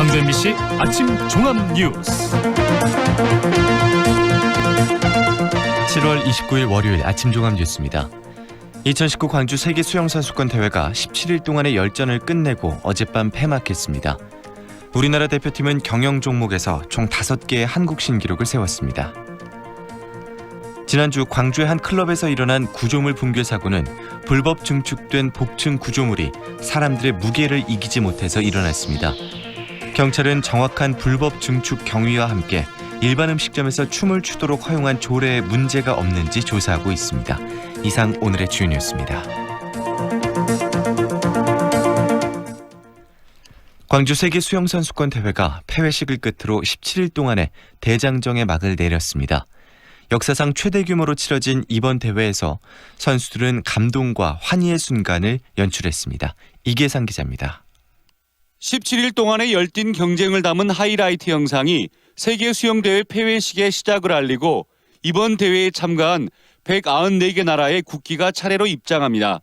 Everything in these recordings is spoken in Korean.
MBC 아침 종합 뉴스. 7월 29일 월요일 아침 종합 뉴스입니다. 2019 광주 세계 수영선수권 대회가 17일 동안의 열전을 끝내고 어젯밤 폐막했습니다. 우리나라 대표팀은 경영 종목에서 총 5개의 한국 신기록을 세웠습니다. 지난주 광주의 한 클럽에서 일어난 구조물 붕괴 사고는 불법 증축된 복층 구조물이 사람들의 무게를 이기지 못해서 일어났습니다. 경찰은 정확한 불법 증축 경위와 함께 일반 음식점에서 춤을 추도록 허용한 조례에 문제가 없는지 조사하고 있습니다. 이상 오늘의 주요 뉴스입니다. 광주 세계 수영선수권 대회가 폐회식을 끝으로 17일 동안의 대장정의 막을 내렸습니다. 역사상 최대 규모로 치러진 이번 대회에서 선수들은 감동과 환희의 순간을 연출했습니다. 이계상 기자입니다. 17일 동안의 열띤 경쟁을 담은 하이라이트 영상이 세계 수영대회 폐회식의 시작을 알리고 이번 대회에 참가한 194개 나라의 국기가 차례로 입장합니다.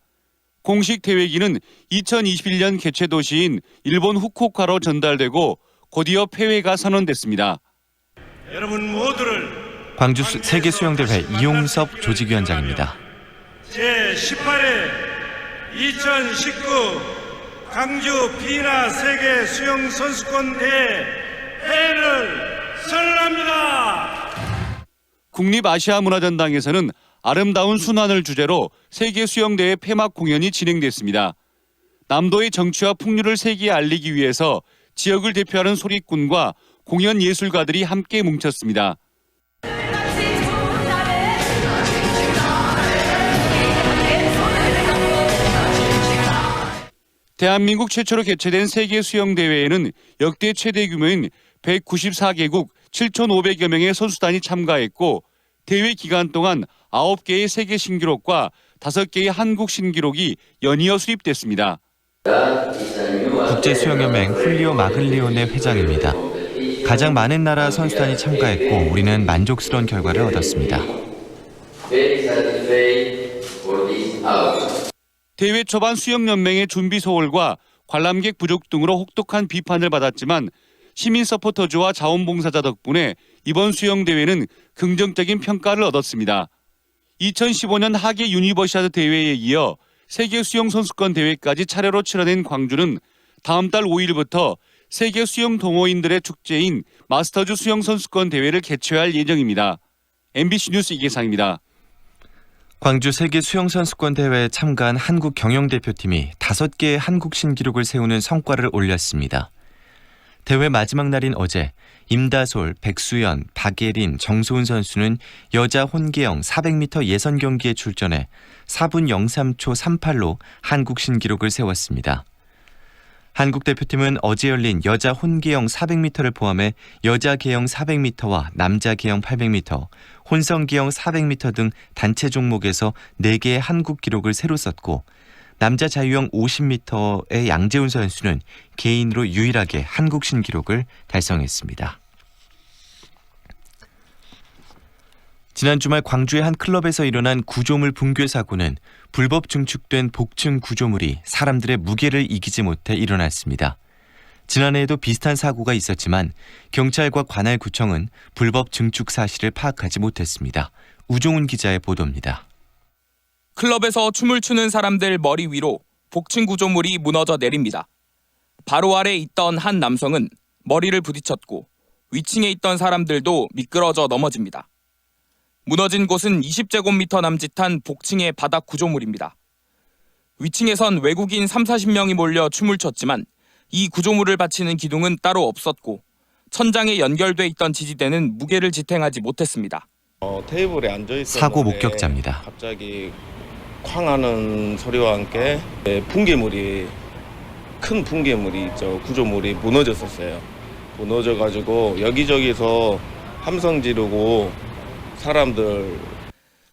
공식 대회기는 2021년 개최 도시인 일본 후쿠오카로 전달되고 곧이어 폐회가 선언됐습니다. 여러분 모두를 광주 세계 수영대회 이용섭 조직위원장입니다. 제18회 2019 광주 비나 세계 수영 선수권 대회 폐회를 선언합니다. 국립아시아문화전당에서는 아름다운 순환을 주제로 세계 수영대회 폐막 공연이 진행됐습니다. 남도의 정취와 풍류를 세계에 알리기 위해서 지역을 대표하는 소리꾼과 공연 예술가들이 함께 뭉쳤습니다. 대한민국 최초로 개최된 세계 수영대회에는 역대 최대 규모인 194개국 7,500여 명의 선수단이 참가했고 대회 기간 동안 9개의 세계 신기록과 5개의 한국 신기록이 연이어 수립됐습니다. 국제수영연맹 훌리오 마글리오네 회장입니다. 가장 많은 나라 선수단이 참가했고 우리는 만족스러운 결과를 얻었습니다. 대회 초반 수영연맹의 준비 소홀과 관람객 부족 등으로 혹독한 비판을 받았지만 시민 서포터즈와 자원봉사자 덕분에 이번 수영대회는 긍정적인 평가를 얻었습니다. 2015년 하계 유니버시아드 대회에 이어 세계 수영선수권 대회까지 차례로 치러낸 광주는 다음 달 5일부터 세계 수영 동호인들의 축제인 마스터즈 수영선수권 대회를 개최할 예정입니다. MBC 뉴스 이계상입니다. 광주 세계 수영선수권 대회에 참가한 한국 경영대표팀이 5개의 한국 신기록을 세우는 성과를 올렸습니다. 대회 마지막 날인 어제 임다솔, 백수연, 박예린, 정소은 선수는 여자 혼계영 400m 예선 경기에 출전해 4분 03초 38로 한국 신기록을 세웠습니다. 한국 대표팀은 어제 열린 여자 혼계영 400m를 포함해 여자 계영 400m와 남자 계영 800m, 혼성 계영 400m 등 단체 종목에서 4개의 한국 기록을 새로 썼고 남자 자유형 50m의 양재훈 선수는 개인으로 유일하게 한국 신기록을 달성했습니다. 지난 주말 광주의 한 클럽에서 일어난 구조물 붕괴 사고는 불법 증축된 복층 구조물이 사람들의 무게를 이기지 못해 일어났습니다. 지난해에도 비슷한 사고가 있었지만 경찰과 관할구청은 불법 증축 사실을 파악하지 못했습니다. 우종훈 기자의 보도입니다. 클럽에서 춤을 추는 사람들 머리 위로 복층 구조물이 무너져 내립니다. 바로 아래 있던 한 남성은 머리를 부딪혔고 위층에 있던 사람들도 미끄러져 넘어집니다. 무너진 곳은 20제곱미터 남짓한 복층의 바닥 구조물입니다. 위층에선 외국인 30-40명이 몰려 춤을 췄지만 이 구조물을 받치는 기둥은 따로 없었고 천장에 연결돼 있던 지지대는 무게를 지탱하지 못했습니다. 테이블에 앉아 있었는데 사고 목격자입니다. 갑자기 쾅 하는 소리와 함께 큰 붕괴물이 있죠. 구조물이 무너졌었어요. 무너져가지고 여기저기서 함성 지르고 사람들.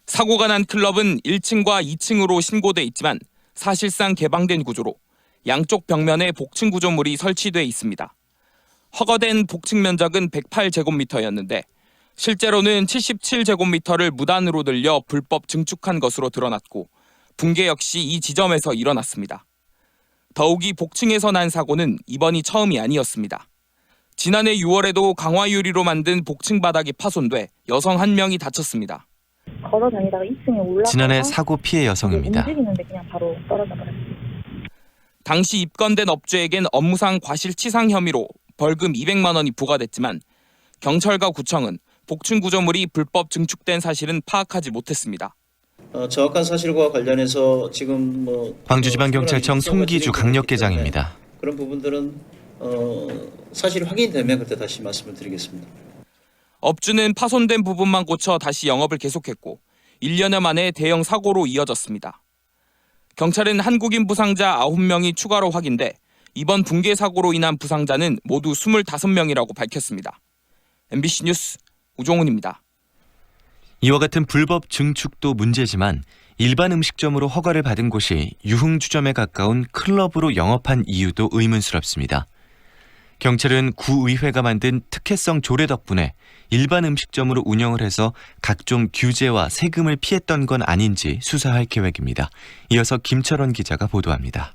사고가 난 클럽은 1층과 2층으로 신고돼 있지만 사실상 개방된 구조로 양쪽 벽면에 복층 구조물이 설치돼 있습니다. 허가된 복층 면적은 108제곱미터였는데 실제로는 77제곱미터를 무단으로 늘려 불법 증축한 것으로 드러났고 붕괴 역시 이 지점에서 일어났습니다. 더욱이 복층에서 난 사고는 이번이 처음이 아니었습니다. 지난해 6월에도 강화 유리로 만든 복층 바닥이 파손돼 여성 1명이 다쳤습니다. 걸어 다니다가 2층에 올라가서 지난해 사고 피해 여성입니다. 움직이는데 그냥 바로 떨어져 버렸어요. 당시 입건된 업주에겐 업무상 과실치상 혐의로 벌금 200만 원이 부과됐지만 경찰과 구청은 복층 구조물이 불법 증축된 사실은 파악하지 못했습니다. 정확한 사실과 관련해서 지금 광주지방경찰청 송기주 강력계장입니다. 그런 부분들은 사실이 확인되면 그때 다시 말씀을 드리겠습니다. 업주는 파손된 부분만 고쳐 다시 영업을 계속했고 1년여 만에 대형 사고로 이어졌습니다. 경찰은 한국인 부상자 9명이 추가로 확인돼 이번 붕괴 사고로 인한 부상자는 모두 25명이라고 밝혔습니다. MBC 뉴스 우종훈입니다. 이와 같은 불법 증축도 문제지만 일반 음식점으로 허가를 받은 곳이 유흥주점에 가까운 클럽으로 영업한 이유도 의문스럽습니다. 경찰은 구의회가 만든 특혜성 조례 덕분에 일반 음식점으로 운영을 해서 각종 규제와 세금을 피했던 건 아닌지 수사할 계획입니다. 이어서 김철원 기자가 보도합니다.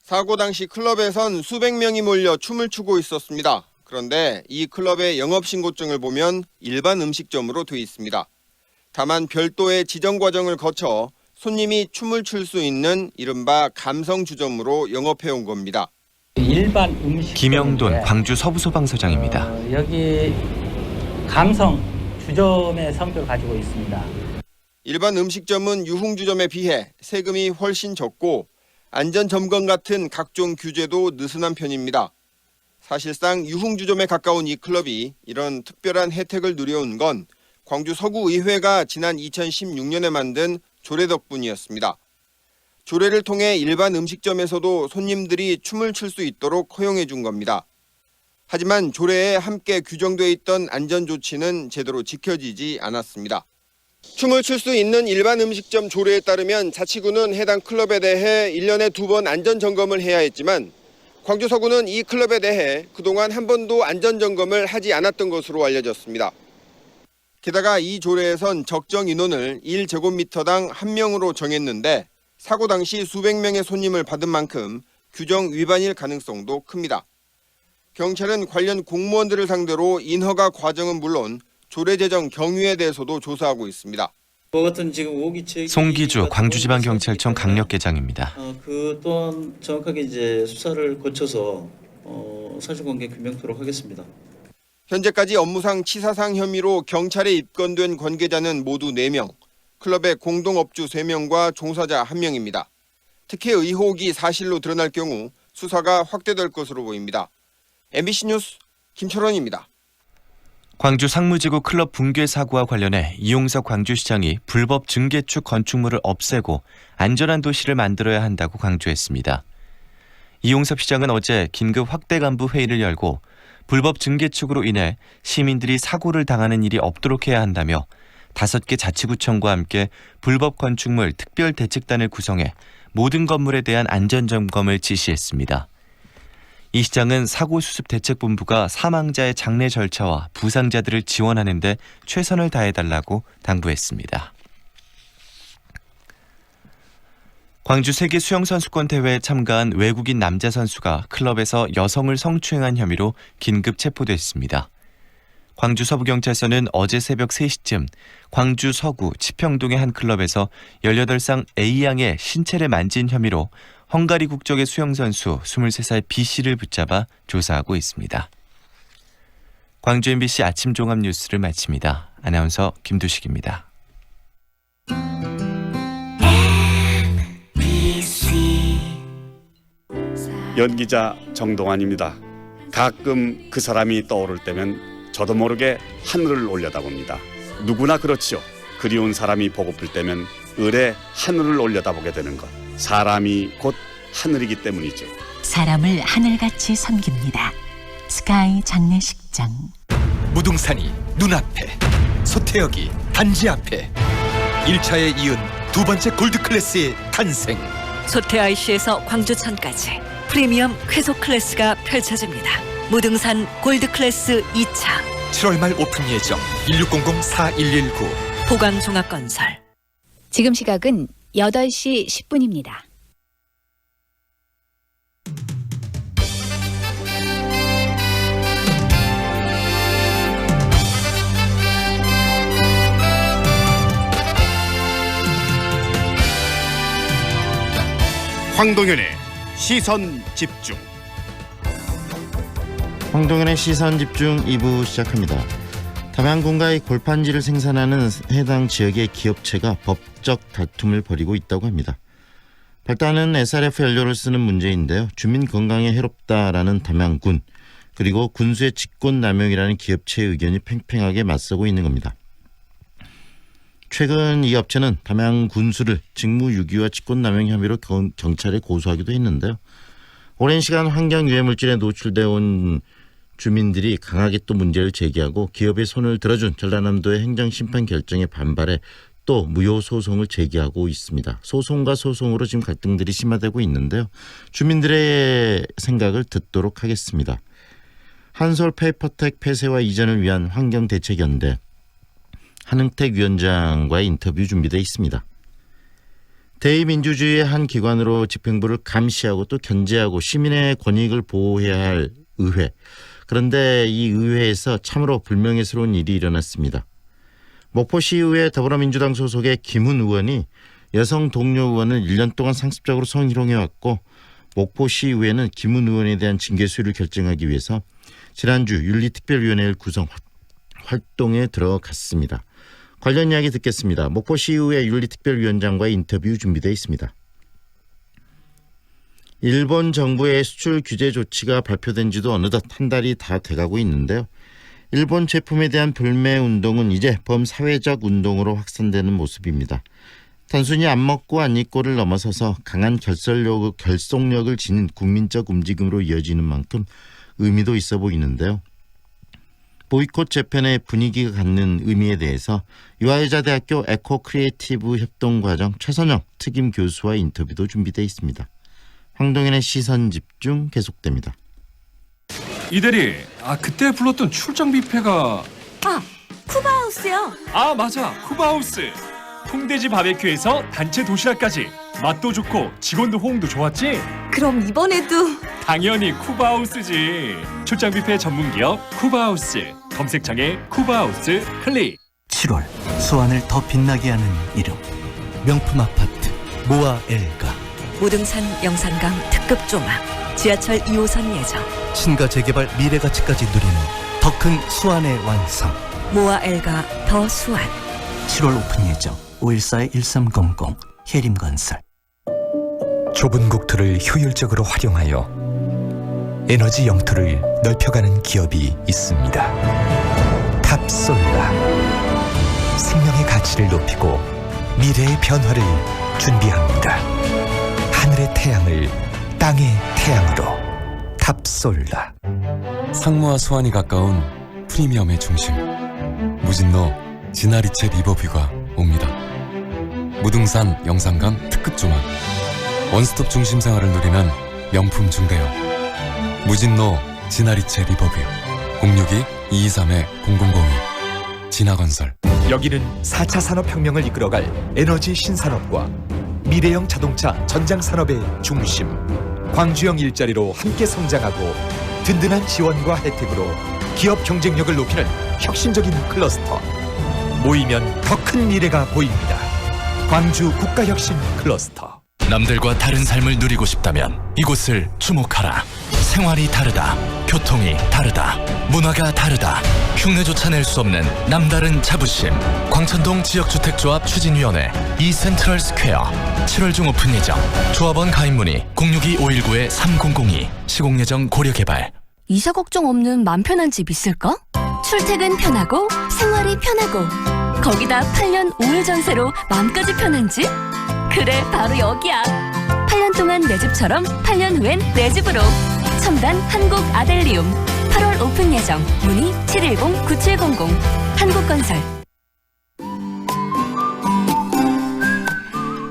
사고 당시 클럽에선 수백 명이 몰려 춤을 추고 있었습니다. 그런데 이 클럽의 영업신고증을 보면 일반 음식점으로 돼 있습니다. 다만 별도의 지정 과정을 거쳐 손님이 춤을 출 수 있는 이른바 감성주점으로 영업해온 겁니다. 일반 음식 김영돈 광주 서부소방서장입니다. 여기 감성 주점의 성격을 가지고 있습니다. 일반 음식점은 유흥주점에 비해 세금이 훨씬 적고 안전점검 같은 각종 규제도 느슨한 편입니다. 사실상 유흥주점에 가까운 이 클럽이 이런 특별한 혜택을 누려온 건 광주 서구의회가 지난 2016년에 만든 조례 덕분이었습니다. 조례를 통해 일반 음식점에서도 손님들이 춤을 출 수 있도록 허용해 준 겁니다. 하지만 조례에 함께 규정돼 있던 안전조치는 제대로 지켜지지 않았습니다. 춤을 출 수 있는 일반 음식점 조례에 따르면 자치구는 해당 클럽에 대해 1년에 2번 안전점검을 해야 했지만 광주 서구는 이 클럽에 대해 그동안 한 번도 안전점검을 하지 않았던 것으로 알려졌습니다. 게다가 이 조례에선 적정 인원을 1제곱미터당 1명으로 정했는데 사고 당시 수백 명의 손님을 받은 만큼 규정 위반일 가능성도 큽니다. 경찰은 관련 공무원들을 상대로 인허가 과정은 물론 조례 제정 경위에 대해서도 조사하고 있습니다. 송기주 광주지방경찰청 강력계장입니다. 그 또한 정확하게 이제 수사를 거쳐서 사실관계 규명토록 하겠습니다. 현재까지 업무상 치사상 혐의로 경찰에 입건된 관계자는 모두 4명, 클럽의 공동업주 3명과 종사자 1명입니다. 특혜 의혹이 사실로 드러날 경우 수사가 확대될 것으로 보입니다. MBC 뉴스 김철원입니다. 광주 상무지구 클럽 붕괴 사고와 관련해 이용석 광주시장이 불법 증개축 건축물을 없애고 안전한 도시를 만들어야 한다고 강조했습니다. 이용섭 시장은 어제 긴급 확대 간부 회의를 열고 불법 증개축으로 인해 시민들이 사고를 당하는 일이 없도록 해야 한다며 5개 자치구청과 함께 불법 건축물 특별대책단을 구성해 모든 건물에 대한 안전점검을 지시했습니다. 이 시장은 사고수습대책본부가 사망자의 장례 절차와 부상자들을 지원하는 데 최선을 다해달라고 당부했습니다. 광주 세계 수영선수권 대회에 참가한 외국인 남자 선수가 클럽에서 여성을 성추행한 혐의로 긴급 체포됐습니다. 광주 서부경찰서는 어제 새벽 3시쯤 광주 서구 치평동의 한 클럽에서 18살 A양의 신체를 만진 혐의로 헝가리 국적의 수영선수 23살 B씨를 붙잡아 조사하고 있습니다. 광주 MBC 아침 종합 뉴스를 마칩니다. 아나운서 김두식입니다. 연기자 정동환입니다. 가끔 그 사람이 떠오를 때면 저도 모르게 하늘을 올려다봅니다. 누구나 그렇지요. 그리운 사람이 보고플 때면 을에 하늘을 올려다보게 되는 것. 사람이 곧 하늘이기 때문이죠. 사람을 하늘같이 섬깁니다. 스카이 장례식장. 무등산이 눈앞에, 소태역이 단지 앞에 1차에 이은 두 번째 골드클래스의 탄생. 소태IC에서 광주천까지 프리미엄 쾌속 클래스가 펼쳐집니다. 무등산 골드클래스 2차 7월 말 오픈 예정. 1600-4119 보광종합건설. 지금 시각은 8시 10분입니다. 황동현의 시선 집중. 황동현의 시선 집중 2부 시작합니다. 담양군과의 골판지를 생산하는 해당 지역의 기업체가 법적 다툼을 벌이고 있다고 합니다. 발단은 SRF 연료를 쓰는 문제인데요. 주민 건강에 해롭다라는 담양군, 그리고 군수의 직권남용이라는 기업체의 의견이 팽팽하게 맞서고 있는 겁니다. 최근 이 업체는 담양 군수를 직무유기와 직권남용 혐의로 경찰에 고소하기도 했는데요. 오랜 시간 환경 유해물질에 노출되어 온 주민들이 강하게 또 문제를 제기하고 기업의 손을 들어준 전라남도의 행정심판 결정에 반발해 또 무효 소송을 제기하고 있습니다. 소송과 소송으로 지금 갈등들이 심화되고 있는데요. 주민들의 생각을 듣도록 하겠습니다. 한솔 페이퍼텍 폐쇄와 이전을 위한 환경대책연대 한흥택 위원장과의 인터뷰 준비되어 있습니다. 대의민주주의의 한 기관으로 집행부를 감시하고 또 견제하고 시민의 권익을 보호해야 할 의회. 그런데 이 의회에서 참으로 불명예스러운 일이 일어났습니다. 목포시의회 더불어민주당 소속의 김훈 의원이 여성 동료 의원을 1년 동안 상습적으로 성희롱해왔고, 목포시의회는 김훈 의원에 대한 징계 수위를 결정하기 위해서 지난주 윤리특별위원회를 구성 활동에 들어갔습니다. 관련 이야기 듣겠습니다. 목포시의회 윤리특별위원장과의 인터뷰 준비되어 있습니다. 일본 정부의 수출 규제 조치가 발표된 지도 어느덧 한 달이 다 돼가고 있는데요. 일본 제품에 대한 불매 운동은 이제 범사회적 운동으로 확산되는 모습입니다. 단순히 안 먹고 안 입고를 넘어서서 강한 결속력을 지닌 국민적 움직임으로 이어지는 만큼 의미도 있어 보이는데요. 보이콧 재팬의 분위기가 갖는 의미에 대해서 유아여자대학교 에코 크리에이티브 협동과정 최선영 특임 교수와 인터뷰도 준비되어 있습니다. 황동현의 시선 집중 계속됩니다. 이대리, 그때 불렀던 출장 뷔페가 쿠바하우스요. 맞아, 쿠바하우스. 콩돼지 바베큐에서 단체 도시락까지 맛도 좋고 직원도 호응도 좋았지? 그럼 이번에도 당연히 쿠바하우스지. 출장 뷔페 전문기업 쿠바하우스. 검색창에 쿠바하우스 클릭. 7월 수완을 더 빛나게 하는 이름, 명품 아파트 모아 엘가. 무등산 영산강 특급 조망, 지하철 2호선 예정, 신가 재개발 미래가치까지 누리는 더 큰 수완의 완성. 모아 엘가 더 수완. 7월 오픈 예정. 514-1300 해림건설. 좁은 국토를 효율적으로 활용하여 에너지 영토를 넓혀가는 기업이 있습니다. 탑솔라. 생명의 가치를 높이고 미래의 변화를 준비합니다. 하늘의 태양을 땅의 태양으로. 탑솔라. 상무와 수완이 가까운 프리미엄의 중심, 무진로 지나리체 리버뷰가 옵니다. 무등산 영산강 특급 조망, 원스톱 중심 생활을 누리는 명품 중대형 무진로 지나리체 리버뷰. 062-223-0002 진화건설. 여기는 4차 산업혁명을 이끌어갈 에너지 신산업과 미래형 자동차 전장산업의 중심. 광주형 일자리로 함께 성장하고 든든한 지원과 혜택으로 기업 경쟁력을 높이는 혁신적인 클러스터. 모이면 더 큰 미래가 보입니다. 광주 국가혁신 클러스터. 남들과 다른 삶을 누리고 싶다면 이곳을 주목하라. 생활이 다르다. 교통이 다르다. 문화가 다르다. 흉내조차 낼 수 없는 남다른 자부심. 광천동 지역주택조합 추진위원회 이센트럴 스퀘어. 7월 중 오픈 예정. 조합원 가입 문의 062-519-3002. 시공 예정 고려 개발. 이사 걱정 없는 맘 편한 집 있을까? 출퇴근 편하고 생활이 편하고 거기다 8년 5일 전세로 마음까지 편한 집? 그래, 바로 여기야. 8년 동안 내 집처럼 8년 후엔 내 집으로. 첨단 한국 아델리움. 8월 오픈 예정. 문의 710-9700. 한국건설.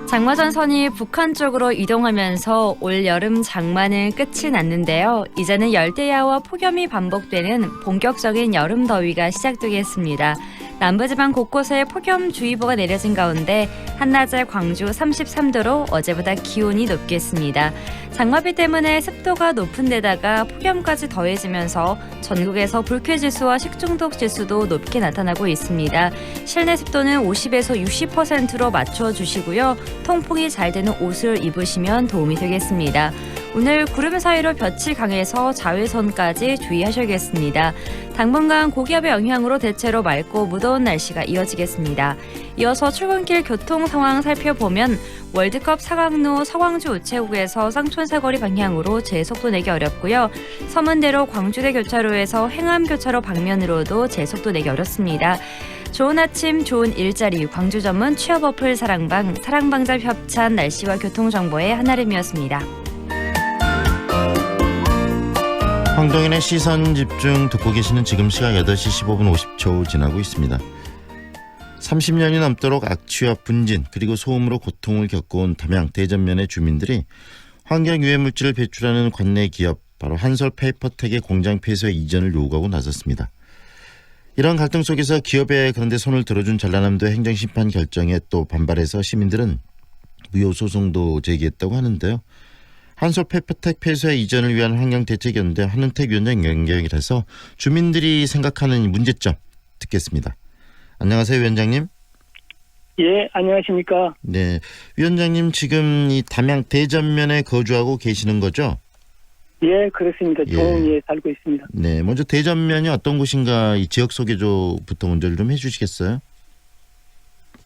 장마전선이 북한 쪽으로 이동하면서 올 여름 장마는 끝이 났는데요. 이제는 열대야와 폭염이 반복되는 본격적인 여름 더위가 시작되겠습니다. 남부지방 곳곳에 폭염주의보가 내려진 가운데 한낮에 광주 33도로 어제보다 기온이 높겠습니다. 장마비 때문에 습도가 높은 데다가 폭염까지 더해지면서 전국에서 불쾌지수와 식중독 지수도 높게 나타나고 있습니다. 실내 습도는 50에서 60%로 맞춰주시고요. 통풍이 잘 되는 옷을 입으시면 도움이 되겠습니다. 오늘 구름 사이로 볕이 강해서 자외선까지 주의하셔야겠습니다. 당분간 고기압의 영향으로 대체로 맑고 무더운 날씨가 이어지겠습니다. 이어서 출근길 교통 상황 살펴보면 월드컵 4강로 서광주 우체국에서 쌍촌사거리 방향으로 제속도 내기 어렵고요. 서문대로 광주대 교차로에서 행암교차로 방면으로도 제속도 내기 어렵습니다. 좋은 아침, 좋은 일자리, 광주 전문 취업 어플 사랑방자 협찬 날씨와 교통정보의 한아름이었습니다. 황동인의 시선 집중 듣고 계시는 지금 시각 8시 15분 50초 지나고 있습니다. 30년이 넘도록 악취와 분진 그리고 소음으로 고통을 겪어온 담양 대전면의 주민들이 환경 유해 물질을 배출하는 관내 기업 바로 한솔 페이퍼텍의 공장 폐쇄 이전을 요구하고 나섰습니다. 이런 갈등 속에서 기업의 그런데 손을 들어준 전라남도 행정심판 결정에 또 반발해서 시민들은 무효소송도 제기했다고 하는데요. 한솔 페이퍼텍 폐쇄 이전을 위한 환경대책연대 한은택 위원장 연결해서 주민들이 생각하는 문제점 듣겠습니다. 안녕하세요, 위원장님. 예, 안녕하십니까. 네, 위원장님 지금 이 담양 대전면에 거주하고 계시는 거죠? 예, 그렇습니다. 조은리에 살고 있습니다. 네, 먼저 대전면이 어떤 곳인가 이 지역 소개부터 먼저 좀 해주시겠어요?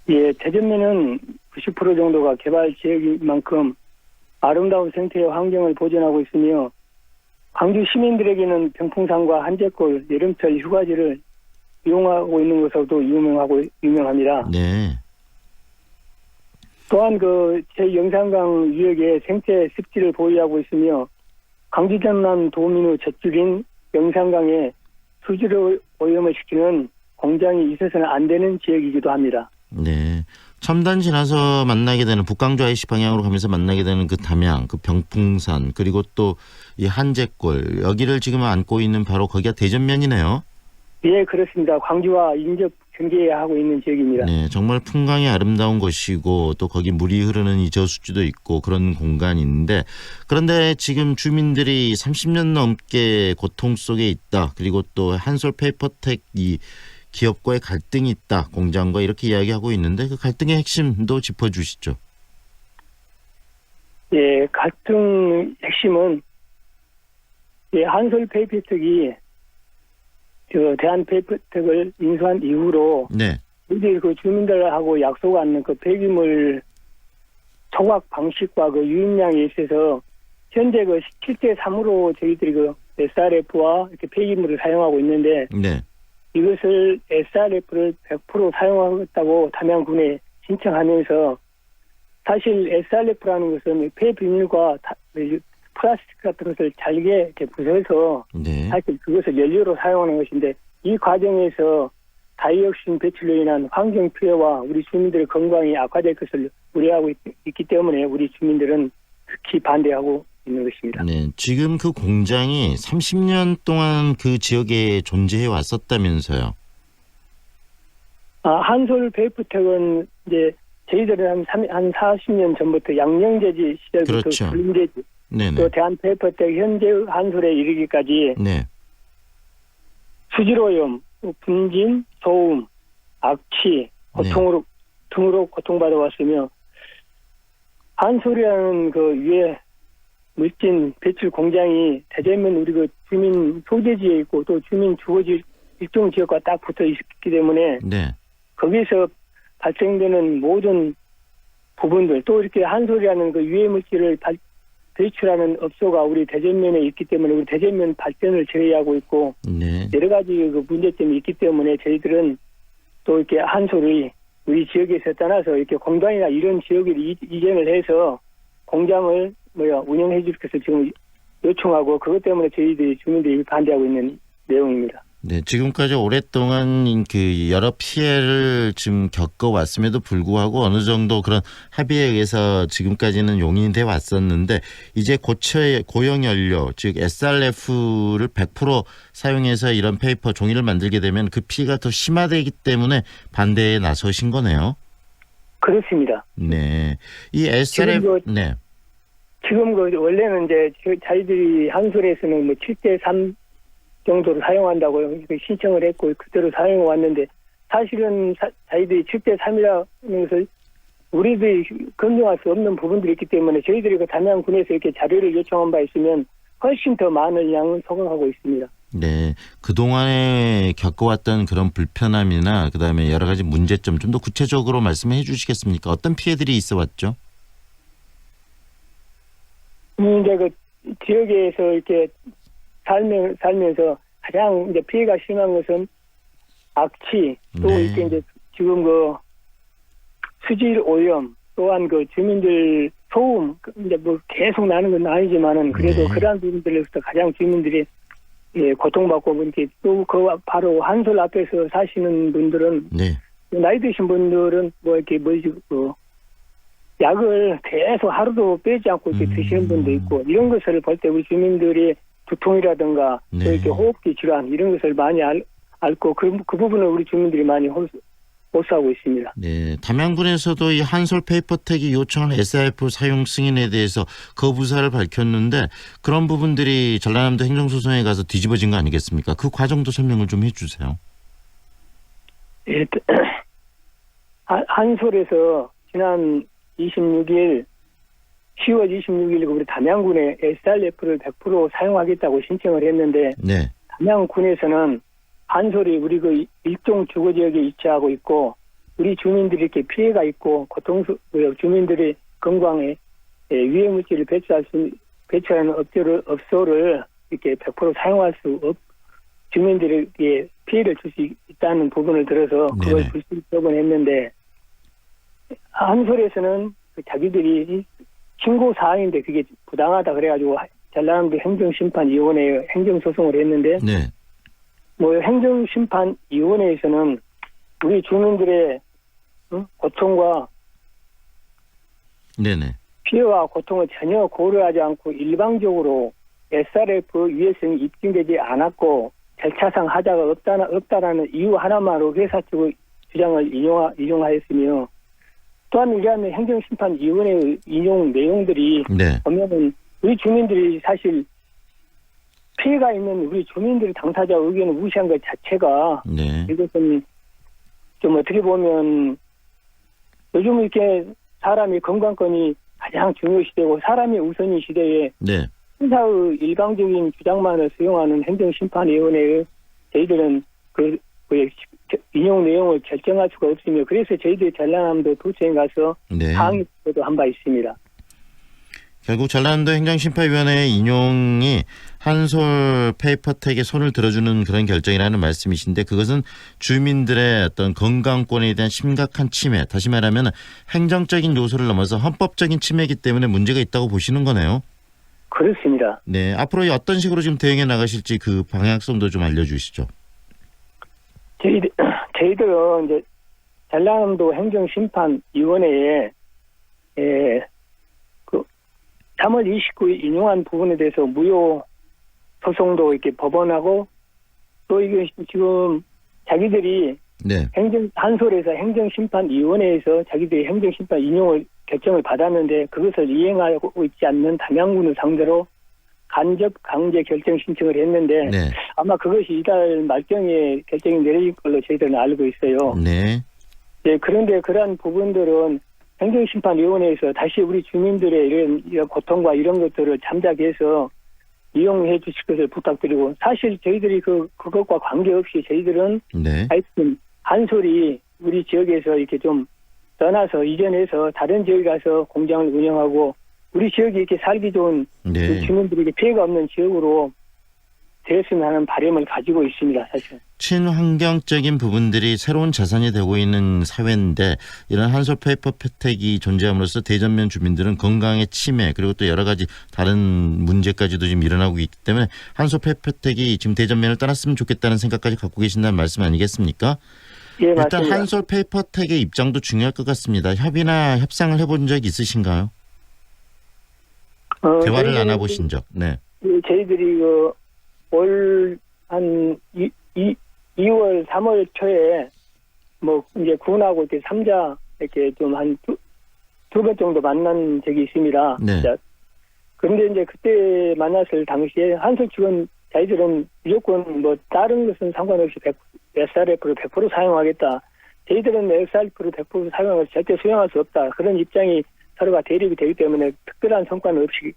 예, 대전면은 90% 정도가 개발 지역인 만큼 아름다운 생태의 환경을 보존하고 있으며 광주 시민들에게는 병풍산과 한제골, 여름철 휴가지를 이용하고 있는 것으로도 유명합니다. 네. 또한 제 영산강 유역의 생태 습지를 보유하고 있으며 광주 전남 도민의 젖줄인 영산강에 수질을 오염을 시키는 공장이 있어서는 안 되는 지역이기도 합니다. 네. 첨단 지나서 만나게 되는 북광주 IC 방향으로 가면서 만나게 되는 그 담양, 그 병풍산 그리고 또 이 한제골 여기를 지금 안고 있는 바로 거기가 대전면이네요. 예, 그렇습니다. 광주와 인접 경계하고 있는 지역입니다. 네, 정말 풍광이 아름다운 곳이고 또 거기 물이 흐르는 이 저수지도 있고 그런 공간이 있는데 그런데 지금 주민들이 30년 넘게 고통 속에 있다. 그리고 또 한솔 페이퍼텍 이 기업과의 갈등이 있다. 공장과 이렇게 이야기하고 있는데 그 갈등의 핵심도 짚어주시죠. 예, 갈등 핵심은 한솔 페이퍼텍이 대한 페이퍼텍을 인수한 이후로 네. 이제 그 주민들하고 약속한 그 폐기물 조각 방식과 그 유입량에 있어서 현재 7대3으로 저희들이 SRF와 이렇게 폐기물을 사용하고 있는데 네. 이것을 SRF를 100% 사용하겠다고 담양군에 신청하면서 사실 SRF라는 것은 폐비닐과 플라스틱 같은 것을 잘게 이렇게 부숴서 네. 사실 그것을 연료로 사용하는 것인데 이 과정에서 다이옥신 배출로 인한 환경 피해와 우리 주민들의 건강이 악화될 것을 우려하고 있기 때문에 우리 주민들은 특히 반대하고 있는 것입니다. 네, 지금 그 공장이 30년 동안 그 지역에 존재해 왔었다면서요? 한솔 페이퍼텍은 이제 저희들은 한 40년 전부터 양령제지 시절부터 그렇죠. 불림제지 네네. 또 대한페이퍼텍 현재 한솔에 이르기까지 네. 수질오염, 분진, 소음, 악취, 고통으로 등으로 고통받아 왔으며 한솔이라는 그 유해 물질 배출 공장이 대전면 우리 그 주민 소재지에 있고 또 주민 주거지 일종 지역과 딱 붙어 있기 때문에 네. 거기서 발생되는 모든 부분들 또 이렇게 한솔이라는 그 유해 물질을 배출하는 업소가 우리 대전면에 있기 때문에 우리 대전면 발전을 제외하고 있고 네. 여러 가지 그 문제점이 있기 때문에 저희들은 또 이렇게 한솔이 우리 지역에서 떠나서 이렇게 공단이나 이런 지역을 이전을 해서 공장을 운영해 줄 것을 지금 요청하고 그것 때문에 저희들이 주민들이 반대하고 있는 내용입니다. 네, 지금까지 오랫동안 그 여러 피해를 지금 겪어왔음에도 불구하고 어느 정도 그런 합의에 의해서 지금까지는 용인이 돼 왔었는데 이제 고용연료 즉 SRF를 100% 사용해서 이런 페이퍼 종이를 만들게 되면 그 피해가 더 심화되기 때문에 반대에 나서신 거네요. 그렇습니다. 네, 이 SRF 지금 원래는 이제 저희들이 한솔에서는 뭐 7대3 정도로 사용한다고 신청을 했고 그대로 사용해 왔는데 사실은 저희들이 7대3이라는 것을 우리들이 검증할 수 없는 부분들이 있기 때문에 저희들이 그 담양군에서 이렇게 자료를 요청한 바 있으면 훨씬 더 많은 양을 소각하고 있습니다. 네, 그동안에 겪어왔던 그런 불편함이나 그다음에 여러 가지 문제점 좀 더 구체적으로 말씀해 주시겠습니까? 어떤 피해들이 있어 왔죠? 이제 그 지역에서 이렇게 살면서 가장 이제 피해가 심한 것은 악취, 또 이렇게 이제 지금 그 수질 오염, 또한 그 주민들 소음, 이제 뭐 계속 나는 건 아니지만은 그래도 그러한 부분들에서 가장 주민들이 고통받고 이렇게 또 그 바로 한솔 앞에서 사시는 분들은 나이 드신 분들은 뭐 이렇게 약을 계속 하루도 빼지 않고 이렇게 드시는 분도 있고 이런 것을 볼 때 우리 주민들이 두통이라든가 또 이렇게 호흡기 질환 이런 것을 많이 앓고 그 부분을 우리 주민들이 많이 호소하고 있습니다. 네, 담양군에서도 이 한솔 페이퍼텍이 요청한 SRF 사용 승인에 대해서 거부사를 밝혔는데 그런 부분들이 전라남도 행정소송에 가서 뒤집어진 거 아니겠습니까? 그 과정도 설명을 좀 해주세요. 예, 한솔에서 지난 26일 10월 26일 우리 담양군에 SRF를 100% 사용하겠다고 신청을 했는데 담양군에서는 한솔이 우리 그 일종 주거지역에 위치하고 있고 우리 주민들이 이렇게 피해가 있고 주민들의 건강에 유해물질을 배출하는 업소를 이렇게 100% 사용할 수 주민들에게 피해를 줄 수 있다는 부분을 들어서 그걸 불신처분했는데 한솔에서는 자기들이 신고 사항인데 그게 부당하다 그래가지고 전라남도 행정심판위원회에 행정소송을 했는데 뭐 행정심판위원회에서는 우리 주민들의 고통과 피해와 고통을 전혀 고려하지 않고 일방적으로 SRF 유해성이 입증되지 않았고 절차상 하자가 없다라는 이유 하나만으로 회사 측의 주장을 인용하였으며 또한 이러한 행정심판위원회의 인용 내용들이 보면은 우리 주민들이 사실 피해가 있는 우리 주민들 당사자 의견을 무시한 것 자체가 이것은 좀 어떻게 보면 요즘 이렇게 사람이 건강권이 가장 중요시되고 사람이 우선인 시대에 회사의 일방적인 주장만을 수용하는 행정심판위원회의 저희들은 그 인용 내용을 결정할 수가 없으며 그래서 저희들이 전라남도 도청에 가서 항의도 한 바 있습니다. 결국 전라남도 행정심판위원회의 인용이 한솔 페이퍼텍에 손을 들어주는 그런 결정이라는 말씀이신데 그것은 주민들의 어떤 건강권에 대한 심각한 침해, 다시 말하면 행정적인 요소를 넘어서 헌법적인 침해이기 때문에 문제가 있다고 보시는 거네요. 그렇습니다. 네, 앞으로 어떤 식으로 지금 대응해 나가실지 그 방향성도 좀 알려주시죠. 저희들은 이제 전라남도 행정심판위원회에 그 3월 29일 인용한 부분에 대해서 무효 소송도 이렇게 법원하고 또 이게 지금 자기들이 한솔에서 행정심판위원회에서 자기들이 행정심판 인용을 결정을 받았는데 그것을 이행하고 있지 않는 담양군을 상대로 간접 강제 결정 신청을 했는데 아마 그것이 이달 말경에 결정이 내려질 걸로 저희들은 알고 있어요. 그런데 그러한 부분들은 행정심판위원회에서 다시 우리 주민들의 이런 고통과 이런 것들을 참작해서 이용해 주실 것을 부탁드리고 사실 저희들이 그것과 관계없이 저희들은 하여튼 한솔이 우리 지역에서 이렇게 좀 떠나서 이전해서 다른 지역에 가서 공장을 운영하고 우리 지역이 이렇게 살기 좋은 우리 주민들에게 피해가 없는 지역으로 됐으면 하는 바람을 가지고 있습니다. 사실. 친환경적인 부분들이 새로운 자산이 되고 있는 사회인데 이런 한솔 페이퍼 혜택이 존재함으로써 대전면 주민들은 건강의 침해 그리고 또 여러 가지 다른 문제까지도 지금 일어나고 있기 때문에 한솔 페이퍼 혜택이 지금 대전면을 떠났으면 좋겠다는 생각까지 갖고 계신다는 말씀 아니겠습니까? 예, 일단 맞습니다. 한솔 페이퍼 혜택의 입장도 중요할 것 같습니다. 협의나 협상을 해본 적 있으신가요? 대화를 나눠보신 적. 네. 저희들이 올 한 2월, 3월 초에 뭐 이제 군하고 이렇게 3자 이렇게 좀 한 두 번 정도 만난 적이 있습니다. 네. 그런데 이제 그때 만났을 당시에 한솔 측은 저희들은 무조건 뭐 다른 것은 상관없이 SRF를 100% 사용하겠다. 저희들은 SRF를 100% 사용해서 절대 수용할 수 없다. 그런 입장이 서로가 대립이 되기 때문에 특별한 성과는 없이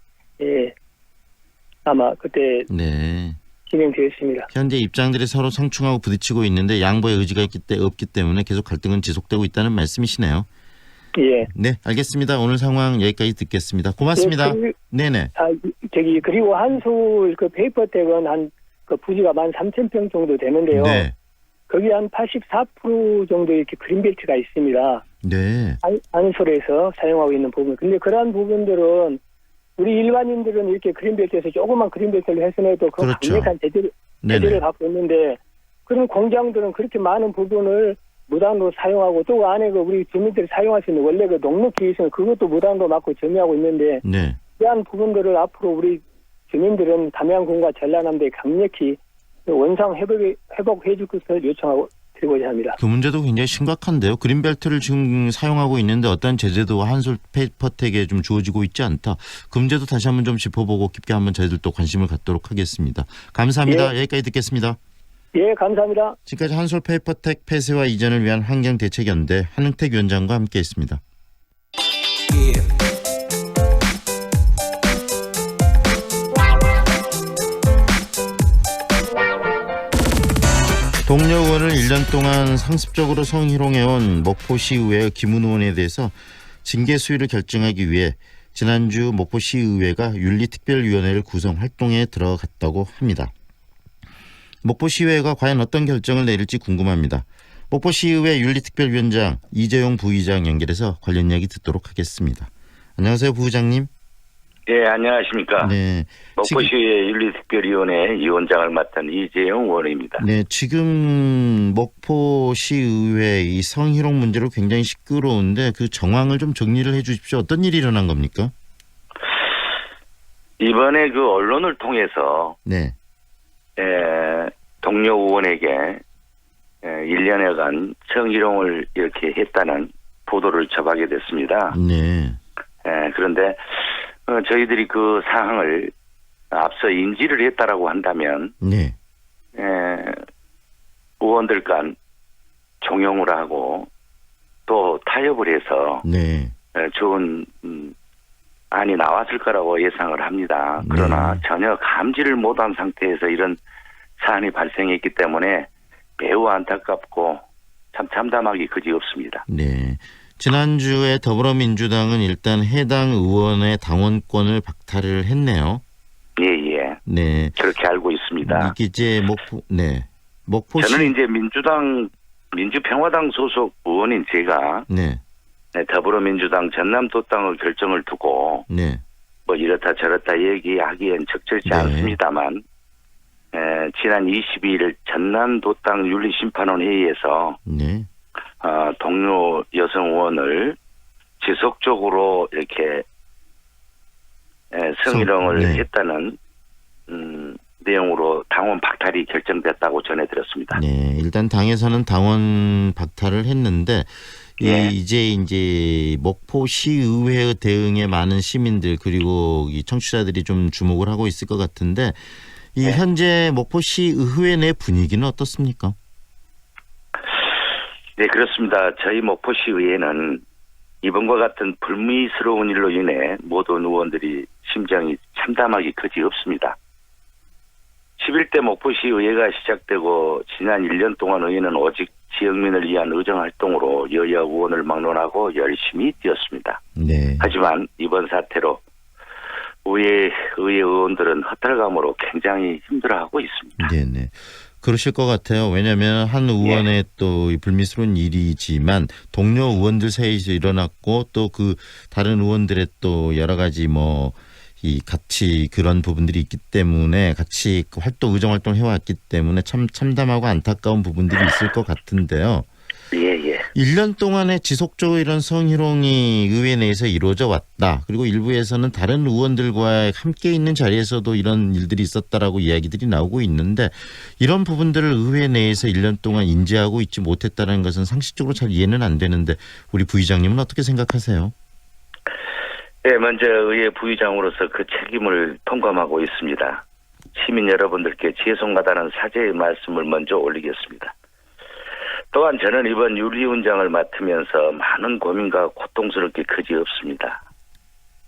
아마 그때 네. 진행되었습니다. 현재 입장들이 서로 상충하고 부딪히고 있는데 양보의 의지가 없기 때문에 계속 갈등은 지속되고 있다는 말씀이시네요. 예. 네, 알겠습니다. 오늘 상황 여기까지 듣겠습니다. 고맙습니다. 예, 네네. 그리고 한솔 그 페이퍼텍은 한 그 부지가 13,000평 정도 되는데요. 네. 거기 한 84% 정도 이렇게 그린벨트가 있습니다. 네. 한솔에서 사용하고 있는 부분. 근데 그러한 부분들은 우리 일반인들은 이렇게 그린벨트에서 조그만 그린벨트를 해서내도 그 그렇죠. 강력한 제재를 받고 있는데 그런 공장들은 그렇게 많은 부분을 무단으로 사용하고 또 안에 그 우리 주민들이 사용할 수 있는 원래 그 농로길이 있으면 그것도 무단으로 막고 점유하고 있는데 네. 이러한 부분들을 앞으로 우리 주민들은 담양군과 전라남도에 강력히 원상 회복해 줄 것을 요청하고 드리고자 합니다. 그 문제도 굉장히 심각한데요. 그린벨트를 지금 사용하고 있는데 어떤 제재도 한솔 페이퍼텍에 좀 주어지고 있지 않다. 그 문제도 다시 한번 좀 짚어보고 깊게 한번 저희들도 관심을 갖도록 하겠습니다. 감사합니다. 예. 여기까지 듣겠습니다. 예, 감사합니다. 지금까지 한솔 페이퍼텍 폐쇄와 이전을 위한 환경대책연대 한흥택 위원장과 함께했습니다. 동료 의원을 1년 동안 상습적으로 성희롱해온 목포시의회 김은 의원에 대해서 징계 수위를 결정하기 위해 지난주 목포시의회가 윤리특별위원회를 구성 활동에 들어갔다고 합니다. 목포시의회가 과연 어떤 결정을 내릴지 궁금합니다. 목포시의회 윤리특별위원장 이재용 부의장 연결해서 관련 이야기 듣도록 하겠습니다. 안녕하세요, 부의장님. 네, 안녕하십니까. 네. 목포시의회 윤리특별위원회 위원장을 맡은 이재용 의원입니다. 네, 지금 목포시의회 이 성희롱 문제로 굉장히 시끄러운데 그 정황을 좀 정리를 해 주십시오. 어떤 일이 일어난 겁니까? 이번에 그 언론을 통해서 네. 동료 의원에게 1년여간 성희롱을 이렇게 했다는 보도를 접하게 됐습니다. 네. 그런데 저희들이 그 사항을 앞서 인지를 했다라고 한다면 네. 의원들 간 종용을 하고 또 타협을 해서 네. 좋은 안이 나왔을 거라고 예상을 합니다. 그러나 네. 전혀 감지를 못한 상태에서 이런 사안이 발생했기 때문에 매우 안타깝고 참 참담하기 그지없습니다. 네. 지난주에 더불어민주당은 일단 해당 의원의 당원권을 박탈을 했네요. 예. 네. 그렇게 알고 있습니다. 이게 이제 목포시 저는 이제 민주평화당 소속 의원인 제가 네. 더불어민주당 전남도당의 결정을 두고 네. 뭐 이렇다 저렇다 얘기하기엔 적절치 네. 않습니다만 지난 22일 전남도당 윤리심판원 회의에서 네. 동료 여성 의원을 지속적으로 이렇게 성희롱을 네. 했다는 내용으로 당원 박탈이 결정됐다고 전해드렸습니다. 네. 일단 당에서는 당원 박탈을 했는데 이제 목포시의회 대응에 많은 시민들 그리고 이 청취자들이 좀 주목을 하고 있을 것 같은데 이 현재 목포시의회 내 분위기는 어떻습니까? 네, 그렇습니다. 저희 목포시의회는 이번과 같은 불미스러운 일로 인해 모든 의원들이 심정이 참담하기 그지없습니다. 11대 목포시의회가 시작되고 지난 1년 동안 의회는 오직 지역민을 위한 의정활동으로 여야 의원을 막론하고 열심히 뛰었습니다. 네. 하지만 이번 사태로 의회 의원들은 허탈감으로 굉장히 힘들어하고 있습니다. 네네. 그러실 것 같아요. 왜냐하면 한 의원의 또 불미스러운 일이지만 동료 의원들 사이에서 일어났고 또 그 다른 의원들의 또 여러 가지 이 같이 그런 부분들이 있기 때문에 같이 의정 활동을 해왔기 때문에 참 참담하고 안타까운 부분들이 있을 것 같은데요. 예. 1년 동안에 지속적으로 이런 성희롱이 의회 내에서 이루어져 왔다. 그리고 일부에서는 다른 의원들과 함께 있는 자리에서도 이런 일들이 있었다라고 이야기들이 나오고 있는데 이런 부분들을 의회 내에서 1년 동안 인지하고 있지 못했다는 것은 상식적으로 잘 이해는 안 되는데 우리 부의장님은 어떻게 생각하세요? 네, 먼저 의회 부의장으로서 그 책임을 통감하고 있습니다. 시민 여러분들께 죄송하다는 사죄의 말씀을 먼저 올리겠습니다. 또한 저는 이번 윤리위원장을 맡으면서 많은 고민과 고통스럽게 그지없습니다.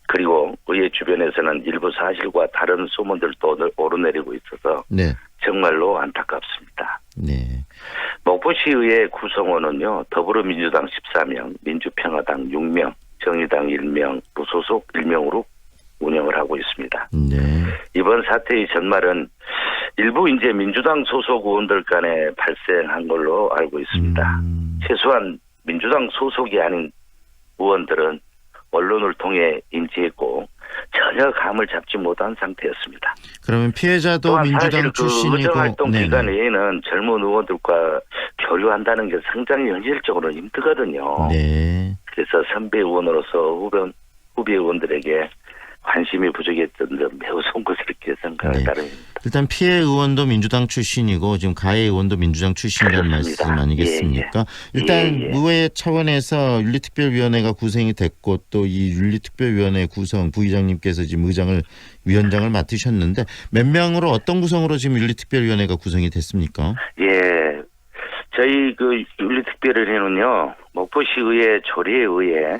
그리고 의회 주변에서는 일부 사실과 다른 소문들도 오르내리고 있어서 정말로 안타깝습니다. 목포시의회 구성원은요. 더불어민주당 14명, 민주평화당 6명, 정의당 1명, 무소속 1명으로 운영을 하고 있습니다. 이번 사태의 전말은 일부 이제 민주당 소속 의원들 간에 발생한 걸로 알고 있습니다. 최소한 민주당 소속이 아닌 의원들은 언론을 통해 인지했고 전혀 감을 잡지 못한 상태였습니다. 그러면 피해자도 민주당 출신이고 의정활동 기간 외에는 젊은 의원들과 교류한다는 게 상당히 현실적으로 힘들거든요. 그래서 선배 의원으로서 후배 의원들에게 관심이 부족했던 점 매우 송구스럽게 생각을 따릅니다. 일단 피해 의원도 민주당 출신이고 지금 가해 의원도 민주당 출신이라는 말씀 아니겠습니까? 일단 의회 차원에서 윤리특별위원회가 구성이 됐고 또 이 윤리특별위원회 구성 부의장님께서 지금 위원장을 맡으셨는데 몇 명으로 어떤 구성으로 지금 윤리특별위원회가 구성이 됐습니까? 저희 그 윤리특별위원회는요 목포시의회 조례에 의해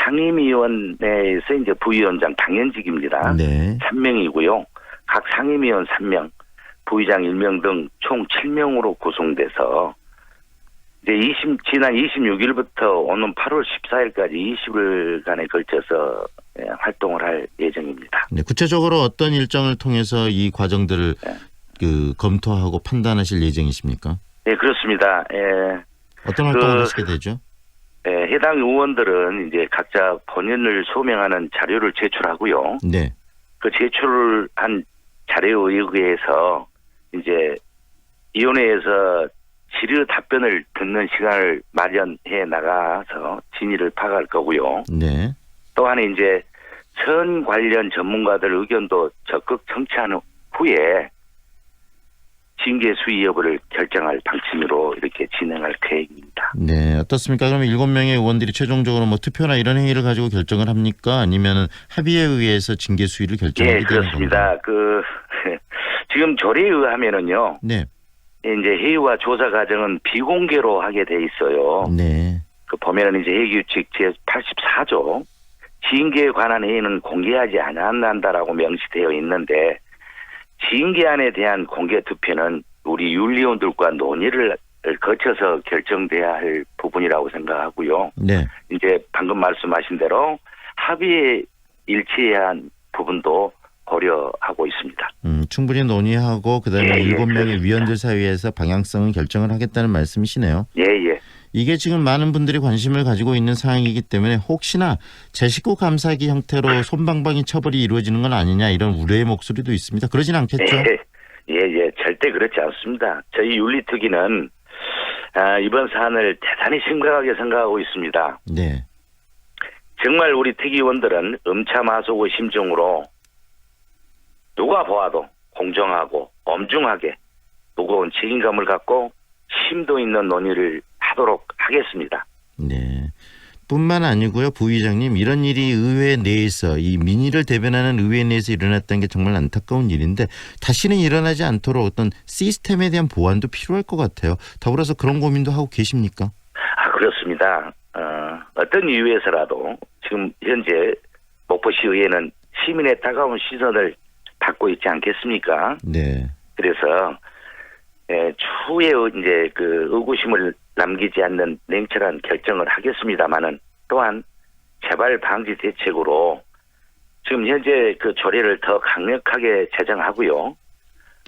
상임위원회에서 이제 부위원장 당연직입니다. 3명이고요. 각 상임위원 3명, 부의장 1명 등 총 7명으로 구성돼서 이제 지난 26일부터 오는 8월 14일까지 20일간에 걸쳐서 활동을 할 예정입니다. 구체적으로 어떤 일정을 통해서 이 과정들을 검토하고 판단하실 예정이십니까? 네, 그렇습니다. 어떤 활동을 하시게 되죠? 해당 의원들은 이제 각자 본인을 소명하는 자료를 제출하고요. 그 제출한 자료에 의해서 이제 위원회에서 질의 답변을 듣는 시간을 마련해 나가서 진위를 파악할 거고요. 또한 이제 선 관련 전문가들 의견도 적극 청취한 후에 징계 수위 여부를 결정할 방침으로 이렇게 진행할 계획입니다. 어떻습니까? 그러면 7명의 의원들이 최종적으로 투표나 이런 행위를 가지고 결정을 합니까? 아니면은 합의에 의해서 징계 수위를 결정하게 되는 건가요? 그렇습니다. 지금 조례에 의하면은요. 이제 회의와 조사 과정은 비공개로 하게 돼 있어요. 그 보면은 이제 회의규칙 제84조 징계에 관한 회의는 공개하지 않는다라고 명시되어 있는데 징계안에 대한 공개 투표는 우리 윤리위원들과 논의를 거쳐서 결정돼야 할 부분이라고 생각하고요. 이제 방금 말씀하신 대로 합의에 일치해야 한 부분도 고려하고 있습니다. 충분히 논의하고 그다음에 7명의 위원들 사이에서 방향성을 결정을 하겠다는 말씀이시네요. 이게 지금 많은 분들이 관심을 가지고 있는 사항이기 때문에 혹시나 제 식구 감사기 형태로 솜방망이 처벌이 이루어지는 건 아니냐 이런 우려의 목소리도 있습니다. 그러진 않겠죠? 절대 그렇지 않습니다. 저희 윤리특위는 이번 사안을 대단히 심각하게 생각하고 있습니다. 정말 우리 특위원들은 음차마소의 심정으로 누가 보아도 공정하고 엄중하게 무거운 책임감을 갖고 심도 있는 논의를 하도록 하겠습니다. 뿐만 아니고요. 부의장님 이런 일이 의회 내에서 이 민의를 대변하는 의회 내에서 일어났다는 게 정말 안타까운 일인데 다시는 일어나지 않도록 어떤 시스템에 대한 보완도 필요할 것 같아요. 더불어서 그런 고민도 하고 계십니까? 그렇습니다. 어떤 이유에서라도 지금 현재 목포시의회는 시민의 따가운 시선을 받고 있지 않겠습니까? 그래서 추후에 이제 그 의구심을 남기지 않는 냉철한 결정을 하겠습니다마는 또한 재발 방지 대책으로 지금 현재 그 조례를 더 강력하게 제정하고요.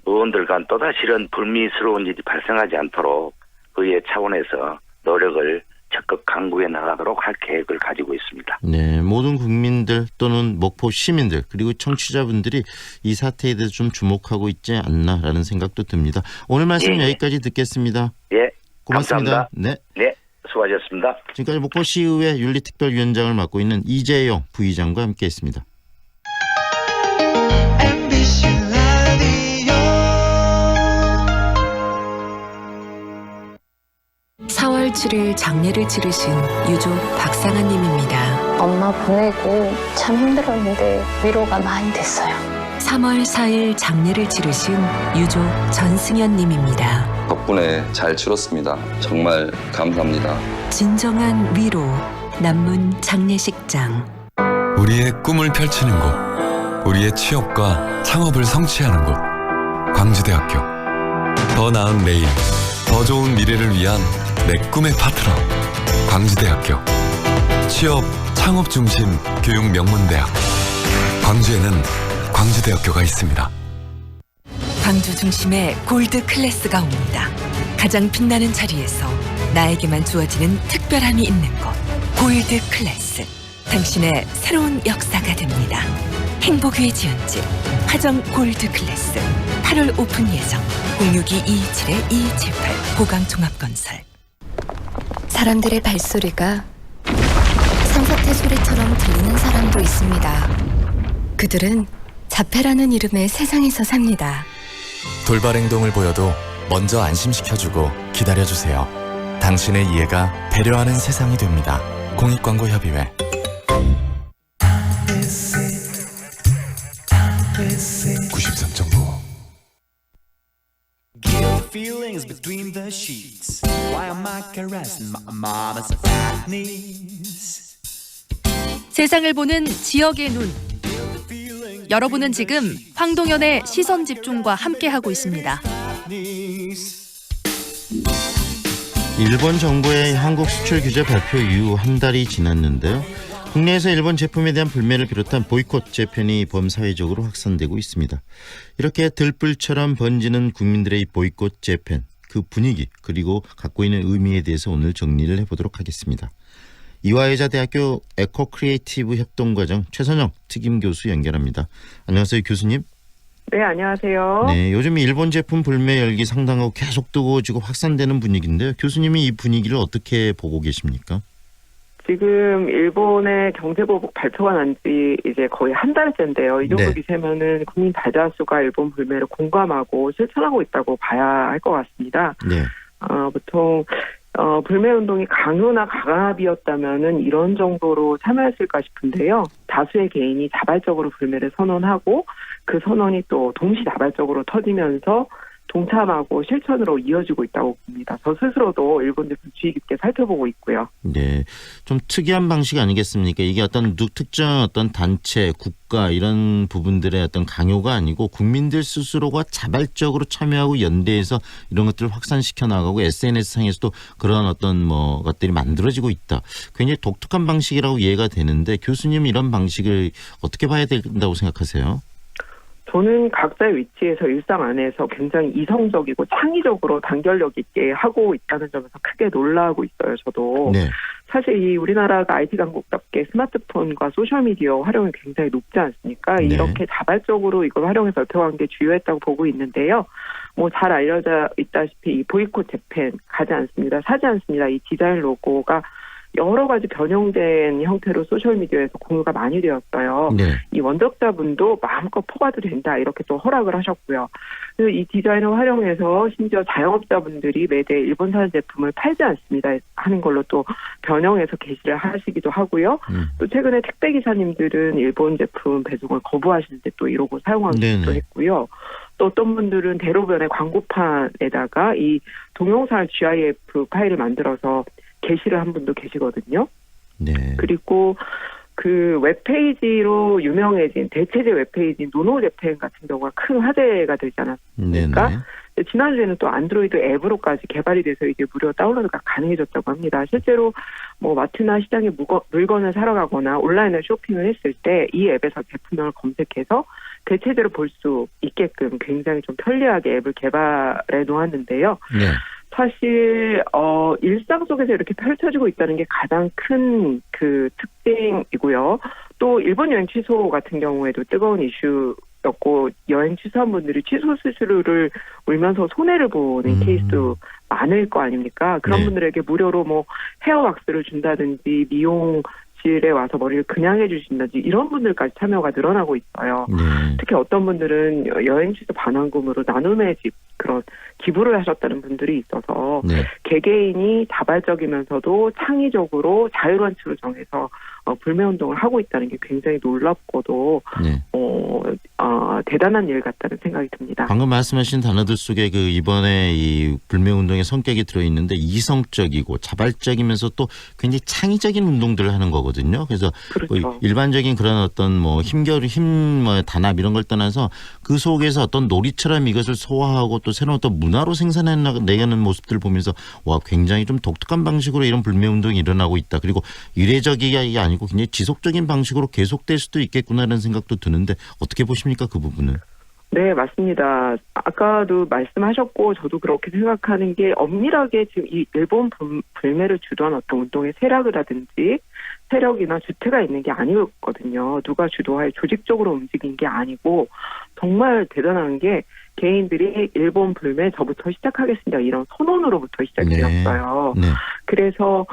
의원들 간 또다시 이런 불미스러운 일이 발생하지 않도록 의회 차원에서 노력을 적극 강구해 나가도록 할 계획을 가지고 있습니다. 네, 모든 국민들 또는 목포 시민들 그리고 청취자분들이 이 사태에 대해서 좀 주목하고 있지 않나라는 생각도 듭니다. 오늘 말씀 여기까지 듣겠습니다. 예, 고맙습니다. 감사합니다. 네, 수고하셨습니다. 지금까지 목포시의회 윤리특별위원장을 맡고 있는 이재용 부의장과 함께했습니다. 4월 7일 장례를 치르신 유족 박상아님입니다. 엄마 보내고 참 힘들었는데 위로가 많이 됐어요. 3월 4일 장례를 치르신 유족 전승현님입니다. 덕분에 잘 치렀습니다. 정말 감사합니다. 진정한 위로 남문 장례식장. 우리의 꿈을 펼치는 곳, 우리의 취업과 창업을 성취하는 곳, 광주대학교. 더 나은 내일, 더 좋은 미래를 위한 내 꿈의 파트너, 광주대학교. 취업, 창업 중심 교육 명문대학. 광주에는 광주대학교가 있습니다. 광주 중심의 골드 클래스가 옵니다. 가장 빛나는 자리에서 나에게만 주어지는 특별함이 있는 곳. 골드 클래스. 당신의 새로운 역사가 됩니다. 행복 위의 지연집 화정 골드 클래스. 8월 오픈 예정. 062-227-2278 보강종합건설. 사람들의 발소리가 산사태 소리처럼 들리는 사람도 있습니다. 그들은 자폐라는 이름의 세상에서 삽니다. 돌발 행동을 보여도 먼저 안심시켜주고 기다려주세요. 당신의 이해가 배려하는 세상이 됩니다. 공익광고협의회. Feelings between the sheets. Why am I caressing my mama's fat knees? 세상을 보는 지역의 눈. 여러분은 지금 황동현의 시선 집중과 함께하고 있습니다. 일본 정부의 한국 수출 규제 발표 이후 한 달이 지났는데요. 국내에서 일본 제품에 대한 불매를 비롯한 보이콧 재팬이 범사회적으로 확산되고 있습니다. 이렇게 들불처럼 번지는 국민들의 보이콧 재팬, 그 분위기 그리고 갖고 있는 의미에 대해서 오늘 정리를 해보도록 하겠습니다. 이화여자대학교 에코크리에이티브 협동과정 최선영 특임교수 연결합니다. 안녕하세요, 교수님. 네, 안녕하세요. 네, 요즘 일본 제품 불매 열기 상당하고 계속 뜨거워지고 확산되는 분위기인데요. 교수님이 이 분위기를 어떻게 보고 계십니까? 지금 일본의 경제보복 발표가 난 지 이제 거의 한 달째인데요. 이 정도 기세면은 국민 다자수가 일본 불매를 공감하고 실천하고 있다고 봐야 할 것 같습니다. 네. 보통 불매 운동이 강요나 강압이었다면은 이런 정도로 참여했을까 싶은데요. 다수의 개인이 자발적으로 불매를 선언하고 그 선언이 또 동시다발적으로 터지면서 동참하고 실천으로 이어지고 있다고 봅니다. 저 스스로도 일본 제품 주의 깊게 살펴보고 있고요. 네, 좀 특이한 방식 아니겠습니까? 이게 어떤 특정 어떤 단체, 국가 이런 부분들의 어떤 강요가 아니고 국민들 스스로가 자발적으로 참여하고 연대해서 이런 것들을 확산시켜 나가고 SNS상에서도 그런 어떤 것들이 만들어지고 있다. 굉장히 독특한 방식이라고 이해가 되는데 교수님 이런 방식을 어떻게 봐야 된다고 생각하세요? 저는 각자의 위치에서 일상 안에서 굉장히 이성적이고 창의적으로 단결력 있게 하고 있다는 점에서 크게 놀라고 있어요. 저도. 네. 사실 이 우리나라가 IT 강국답게 스마트폰과 소셜미디어 활용이 굉장히 높지 않습니까? 네. 이렇게 자발적으로 이걸 활용해서 접촉한 게 주요했다고 보고 있는데요. 잘 알려져 있다시피 이 보이콧 재팬 가지 않습니다. 사지 않습니다. 이 디자인 로고가 여러 가지 변형된 형태로 소셜미디어에서 공유가 많이 되었어요. 네. 이 원작자분도 마음껏 퍼가도 된다 이렇게 또 허락을 하셨고요. 그래서 이 디자인을 활용해서 심지어 자영업자분들이 매대 일본산 제품을 팔지 않습니다 하는 걸로 또 변형해서 게시를 하시기도 하고요. 또 최근에 택배기사님들은 일본 제품 배송을 거부하시는데 또 이러고 사용하기도 했고요. 또 어떤 분들은 대로변의 광고판에다가 이 동영상 GIF 파일을 만들어서 게시를 한 분도 계시거든요. 네. 그리고 그 웹페이지로 유명해진 대체제 웹페이지인 노노재팬 같은 경우가 큰 화제가 되지 않았습니까? 지난주에는 또 안드로이드 앱으로까지 개발이 돼서 이게 무료 다운로드가 가능해졌다고 합니다. 실제로 뭐 마트나 시장에 물건을 사러 가거나 온라인에 쇼핑을 했을 때 이 앱에서 제품명을 검색해서 대체제로 볼 수 있게끔 굉장히 좀 편리하게 앱을 개발해 놓았는데요. 네. 사실 일상 속에서 이렇게 펼쳐지고 있다는 게 가장 큰 그 특징이고요. 또 일본 여행 취소 같은 경우에도 뜨거운 이슈였고 여행 취소한 분들이 취소 수수료를 울면서 손해를 보는 케이스도 많을 거 아닙니까? 그런 네. 분들에게 무료로 뭐 헤어 왁스를 준다든지 미용실에 와서 머리를 그냥 해주신다든지 이런 분들까지 참여가 늘어나고 있어요. 네. 특히 어떤 분들은 여행 취소 반환금으로 나눔의 집 그런 기부를 하셨다는 분들이 있어서 네. 개개인이 자발적이면서도 창의적으로 자율원칙을 정해서 불매운동을 하고 있다는 게 굉장히 놀랍고도 네. 대단한 일 같다는 생각이 듭니다. 방금 말씀하신 단어들 속에 그 이번에 이 불매운동의 성격이 들어있는데 이성적이고 자발적이면서 또 굉장히 창의적인 운동들을 하는 거거든요. 그래서 그렇죠. 뭐 일반적인 그런 어떤 뭐 단합 이런 걸 떠나서 그 속에서 어떤 놀이처럼 이것을 소화하고 또 새로운 어떤 문화로 생산해내가는 모습들을 보면서 와 굉장히 좀 독특한 방식으로 이런 불매운동이 일어나고 있다. 그리고 이례적이 아니고 굉장히 지속적인 방식으로 계속될 수도 있겠구나라는 생각도 드는데 어떻게 보십니까 그 부분은? 네, 맞습니다. 아까도 말씀하셨고 저도 그렇게 생각하는 게 엄밀하게 지금 이 일본 불매를 주도한 어떤 운동의 세력이나 주체가 있는 게 아니거든요. 누가 주도하여 조직적으로 움직인 게 아니고 정말 대단한 게 개인들이 일본 불매 저부터 시작하겠습니다. 이런 선언으로부터 시작되었어요. 네. 그래서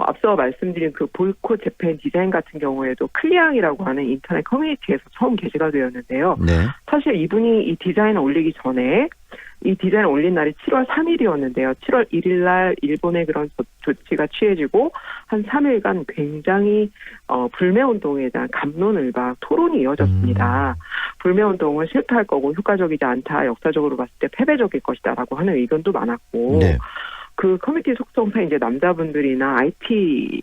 앞서 말씀드린 그 보이콧 재팬 디자인 같은 경우에도 클리앙이라고 하는 인터넷 커뮤니티에서 처음 게시가 되었는데요. 네. 사실 이분이 이 디자인을 올리기 전에 이 디자인을 올린 날이 7월 3일이었는데요. 7월 1일 날 일본의 그런 조치가 취해지고 한 3일간 굉장히 불매운동에 대한 갑론을박 토론이 이어졌습니다. 불매운동은 실패할 거고 효과적이지 않다. 역사적으로 봤을 때 패배적일 것이다라고 하는 의견도 많았고 네. 그 커뮤니티 속성상 이제 남자분들이나 IT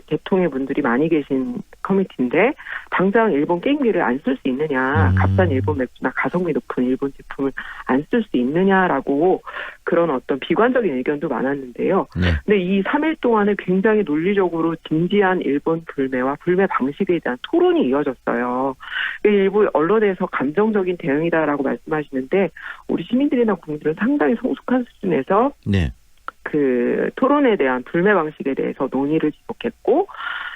계통의 분들이 많이 계신 커뮤니티인데 당장 일본 게임기를 안 쓸 수 있느냐, 값싼 일본 맥주나 가성비 높은 일본 제품을 안 쓸 수 있느냐라고 그런 어떤 비관적인 의견도 많았는데요. 네. 근데 이 3일 동안에 굉장히 논리적으로 진지한 일본 불매와 불매 방식에 대한 토론이 이어졌어요. 일부 언론에서 감정적인 대응이다라고 말씀하시는데 우리 시민들이나 국민들은 상당히 성숙한 수준에서 네. 그 토론에 대한 불매 방식에 대해서 논의를 지속했고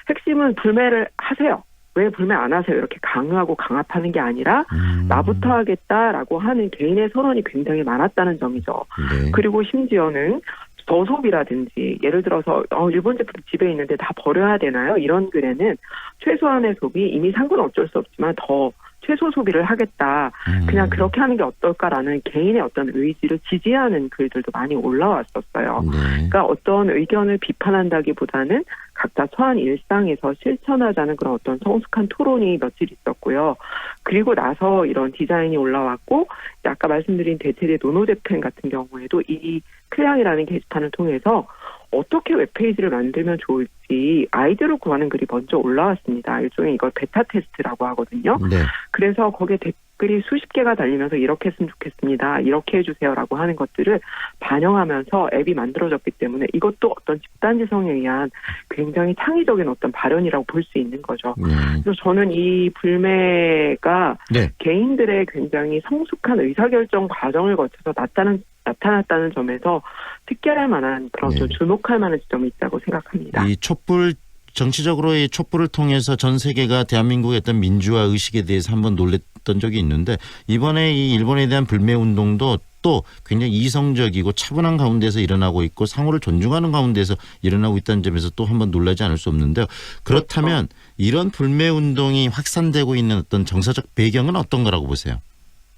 핵심은 불매를 하세요. 왜 불매 안 하세요? 이렇게 강요하고 강압하는 게 아니라 나부터 하겠다라고 하는 개인의 선언이 굉장히 많았다는 점이죠. 네. 그리고 심지어는 저소비라든지 예를 들어서 일본 제품 집에 있는데 다 버려야 되나요? 이런 글에는 최소한의 소비 이미 산 건 어쩔 수 없지만 더 최소 소비를 하겠다. 그냥 그렇게 하는 게 어떨까라는 개인의 어떤 의지를 지지하는 글들도 많이 올라왔었어요. 네. 그러니까 어떤 의견을 비판한다기보다는 각자 처한 일상에서 실천하자는 그런 어떤 성숙한 토론이 며칠 있었고요. 그리고 나서 이런 디자인이 올라왔고 아까 말씀드린 대체제 노노재팬 같은 경우에도 이 클량이라는 게시판을 통해서 어떻게 웹페이지를 만들면 좋을지 아이디어를 구하는 글이 먼저 올라왔습니다. 일종의 이걸 베타 테스트라고 하거든요. 네. 그래서 거기에 댓글이 수십 개가 달리면서 이렇게 했으면 좋겠습니다. 이렇게 해주세요라고 하는 것들을 반영하면서 앱이 만들어졌기 때문에 이것도 어떤 집단지성에 의한 굉장히 창의적인 어떤 발현이라고 볼 수 있는 거죠. 그래서 저는 이 불매가 네. 개인들의 굉장히 성숙한 의사결정 과정을 거쳐서 나타났다는 점에서 특별할 만한 그런 좀 주목할 만한 지점이 있다고 생각합니다. 이 촛불 정치적으로 이 촛불을 통해서 전 세계가 대한민국의 어떤 민주화 의식에 대해서 한번 놀랬던 적이 있는데 이번에 이 일본에 대한 불매 운동도 또 굉장히 이성적이고 차분한 가운데서 일어나고 있고 상호를 존중하는 가운데서 일어나고 있다는 점에서 또 한번 놀라지 않을 수 없는데요. 그렇다면 이런 불매 운동이 확산되고 있는 어떤 정서적 배경은 어떤 거라고 보세요?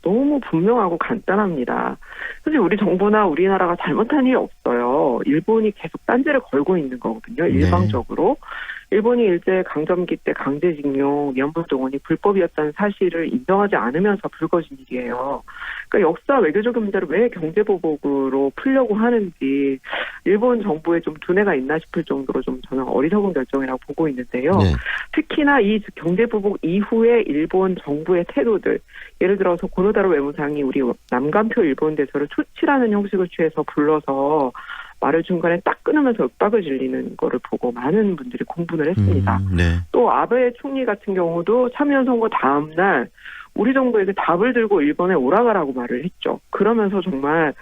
너무 분명하고 간단합니다. 사실 우리 정부나 우리나라가 잘못한 일이 없어요. 일본이 계속 딴지를 걸고 있는 거거든요. 일방적으로. 일본이 일제 강점기 때 강제징용, 위안부 동원이 불법이었다는 사실을 인정하지 않으면서 불거진 일이에요. 그러니까 역사 외교적인 문제를 왜 경제보복으로 풀려고 하는지 일본 정부에 좀 두뇌가 있나 싶을 정도로 좀 저는 어리석은 결정이라고 보고 있는데요. 특히나 이 경제보복 이후에 일본 정부의 태도들, 예를 들어서 고노다로 외무상이 우리 남간표 일본 대사를 초치라는 형식을 취해서 불러서 말을 중간에 딱 끊으면서 윽박을 질리는 거를 보고 많은 분들이 공분을 했습니다. 또 아베 총리 같은 경우도 참여연 선거 다음 날 우리 정부에게 답을 들고 일본에 오라가라고 말을 했죠. 그러면서 정말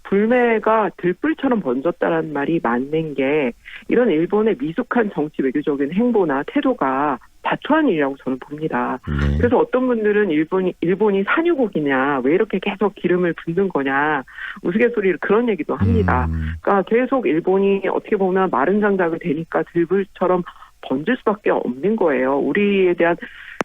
불매가 들불처럼 번졌다는 말이 맞는 게 이런 일본의 미숙한 정치 외교적인 행보나 태도가 자초한 일이라고 저는 봅니다. 그래서 어떤 분들은 일본이 산유국이냐, 왜 이렇게 계속 기름을 붓는 거냐, 우스갯소리로 그런 얘기도 합니다. 그러니까 계속 일본이 어떻게 보면 마른 장작을 대니까 들불처럼 번질 수밖에 없는 거예요. 우리에 대한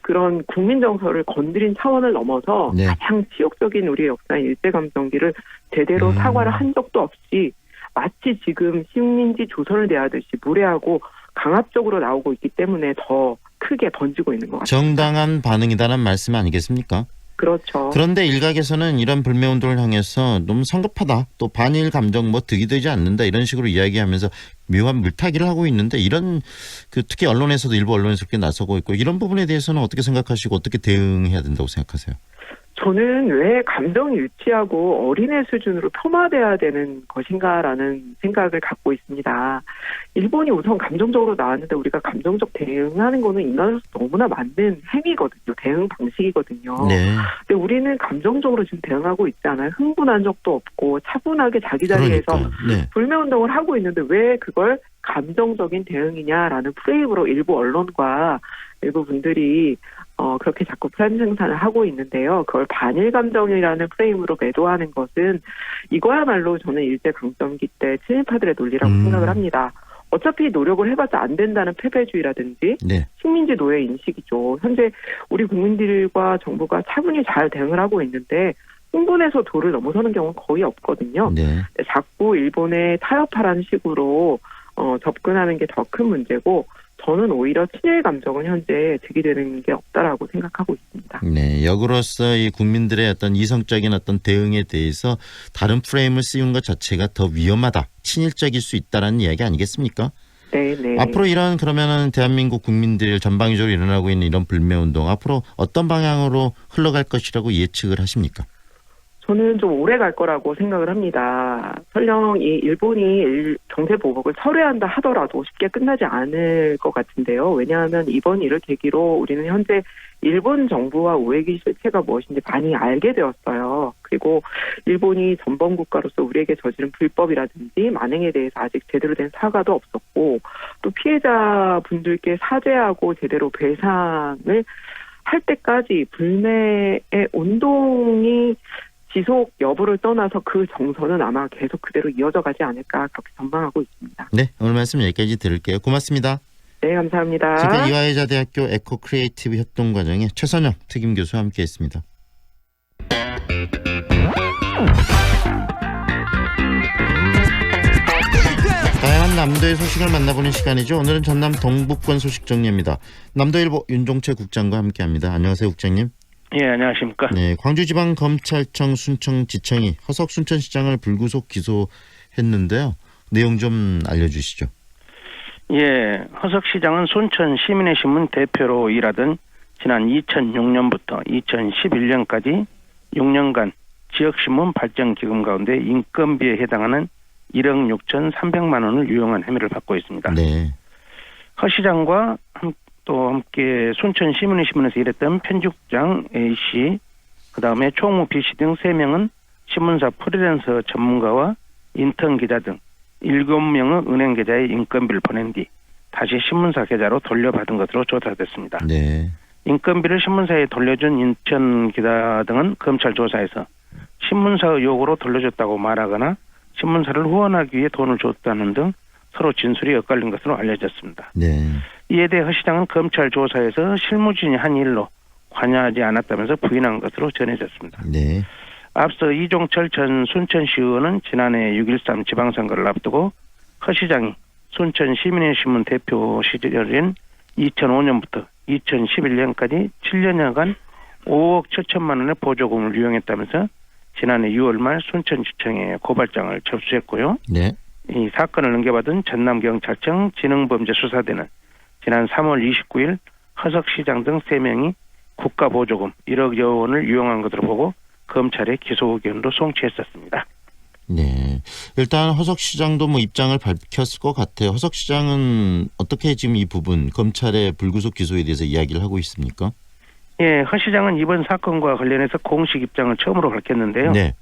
그런 국민 정서를 건드린 차원을 넘어서 가장 치욕적인 우리의 역사인 일제감정기를 제대로 사과를 한 적도 없이 마치 지금 식민지 조선을 대하듯이 무례하고 강압적으로 나오고 있기 때문에 더 크게 번지고 있는 것 같습니다. 정당한 반응이다라는 말씀 아니겠습니까? 그렇죠. 그런데 일각에서는 이런 불매운동을 향해서 너무 성급하다, 또 반일 감정 뭐 득이 되지 않는다 이런 식으로 이야기하면서 묘한 물타기를 하고 있는데, 이런 특히 언론에서도 일부 언론에서 그렇게 나서고 있고, 이런 부분에 대해서는 어떻게 생각하시고 어떻게 대응해야 된다고 생각하세요? 저는 왜 감정이 유치하고 어린애 수준으로 폄하돼야 되는 것인가라는 생각을 갖고 있습니다. 일본이 우선 감정적으로 나왔는데 우리가 감정적 대응하는 거는 인간으로서 너무나 맞는 행위거든요. 대응 방식이거든요. 근데 우리는 감정적으로 지금 대응하고 있지 않아요. 흥분한 적도 없고 차분하게 자기 자리에서 불매운동을 하고 있는데 왜 그걸 감정적인 대응이냐라는 프레임으로 일부 언론과 일부 분들이 그렇게 자꾸 프레임 생산을 하고 있는데요. 그걸 반일 감정이라는 프레임으로 매도하는 것은 이거야말로 저는 일제 강점기 때 친일파들의 논리라고 생각을 합니다. 어차피 노력을 해봤자 안 된다는 패배주의라든지 식민지 노예 인식이죠. 현재 우리 국민들과 정부가 차분히 잘 대응을 하고 있는데 흥분해서 도를 넘어서는 경우는 거의 없거든요. 자꾸 일본에 타협하라는 식으로 접근하는 게 더 큰 문제고, 저는 오히려 친일 감정은 현재 득이 되는 게 없다라고 생각하고 있습니다. 역으로서 이 국민들의 어떤 이성적인 어떤 대응에 대해서 다른 프레임을 씌우는 것 자체가 더 위험하다, 친일적일 수 있다라는 이야기 아니겠습니까? 앞으로 이런 그러면은 대한민국 국민들 전방위적으로 일어나고 있는 이런 불매운동 앞으로 어떤 방향으로 흘러갈 것이라고 예측을 하십니까? 저는 좀 오래 갈 거라고 생각을 합니다. 설령 이 일본이 경제 보복을 철회한다 하더라도 쉽게 끝나지 않을 것 같은데요. 왜냐하면 이번 일을 계기로 우리는 현재 일본 정부와 우회기 실체가 무엇인지 많이 알게 되었어요. 그리고 일본이 전범 국가로서 우리에게 저지른 불법이라든지 만행에 대해서 아직 제대로 된 사과도 없었고, 또 피해자분들께 사죄하고 제대로 배상을 할 때까지 불매의 운동이 지속 여부를 떠나서 그 정서는 아마 계속 그대로 이어져 가지 않을까 그렇게 전망하고 있습니다. 오늘 말씀 여기까지 들을게요. 고맙습니다. 네, 감사합니다. 지금까지 이화여자대학교 에코 크리에이티브 협동과정의 최선영 특임 교수와 함께했습니다. 다양한 남도의 소식을 만나보는 시간이죠. 오늘은 전남 동북권 소식 정리합니다. 남도일보 윤종채 국장과 함께합니다. 안녕하세요, 국장님. 예, 안녕하십니까. 광주지방검찰청 순천지청이 허석 순천시장을 불구속 기소했는데요. 내용 좀 알려주시죠. 예, 허석 시장은 순천 시민의 신문 대표로 일하던 지난 2006년부터 2011년까지 6년간 지역신문 발전기금 가운데 인건비에 해당하는 1억 6,300만 원을 유용한 혐의를 받고 있습니다. 허 시장과 또 함께 순천 시민의 신문에서 일했던 편집장 A씨, 그다음에 총무 B씨 등 3명은 신문사 프리랜서 전문가와 인턴 기자 등 7명의 은행 계좌에 인건비를 보낸 뒤 다시 신문사 계좌로 돌려받은 것으로 조사됐습니다. 인건비를 신문사에 돌려준 인턴 기자 등은 검찰 조사에서 신문사의 요구로 돌려줬다고 말하거나 신문사를 후원하기 위해 돈을 줬다는 등 서로 진술이 엇갈린 것으로 알려졌습니다. 이에 대해 허 시장은 검찰 조사에서 실무진이 한 일로 관여하지 않았다면서 부인한 것으로 전해졌습니다. 앞서 이종철 전 순천시 의원은 지난해 6.13 지방선거를 앞두고 허 시장이 순천 시민의신문 대표 시절인 2005년부터 2011년까지 7년여간 5억 7천만 원의 보조금을 유용했다면서 지난해 6월 말 순천지청에 고발장을 접수했고요. 네. 이 사건을 넘겨받은 전남경찰청 지능범죄수사대는 지난 3월 29일 허석 시장 등 3명이 국가보조금 1억여 원을 유용한 것으로 보고 검찰에 기소 의견으로 송치했었습니다. 네. 일단 허석 시장도 뭐 입장을 밝혔을 것 같아요. 허석 시장은 어떻게 지금 이 부분 검찰의 불구속 기소에 대해서 이야기를 하고 있습니까? 예, 허 시장은 이번 사건과 관련해서 공식 입장을 처음으로 밝혔는데요. 네.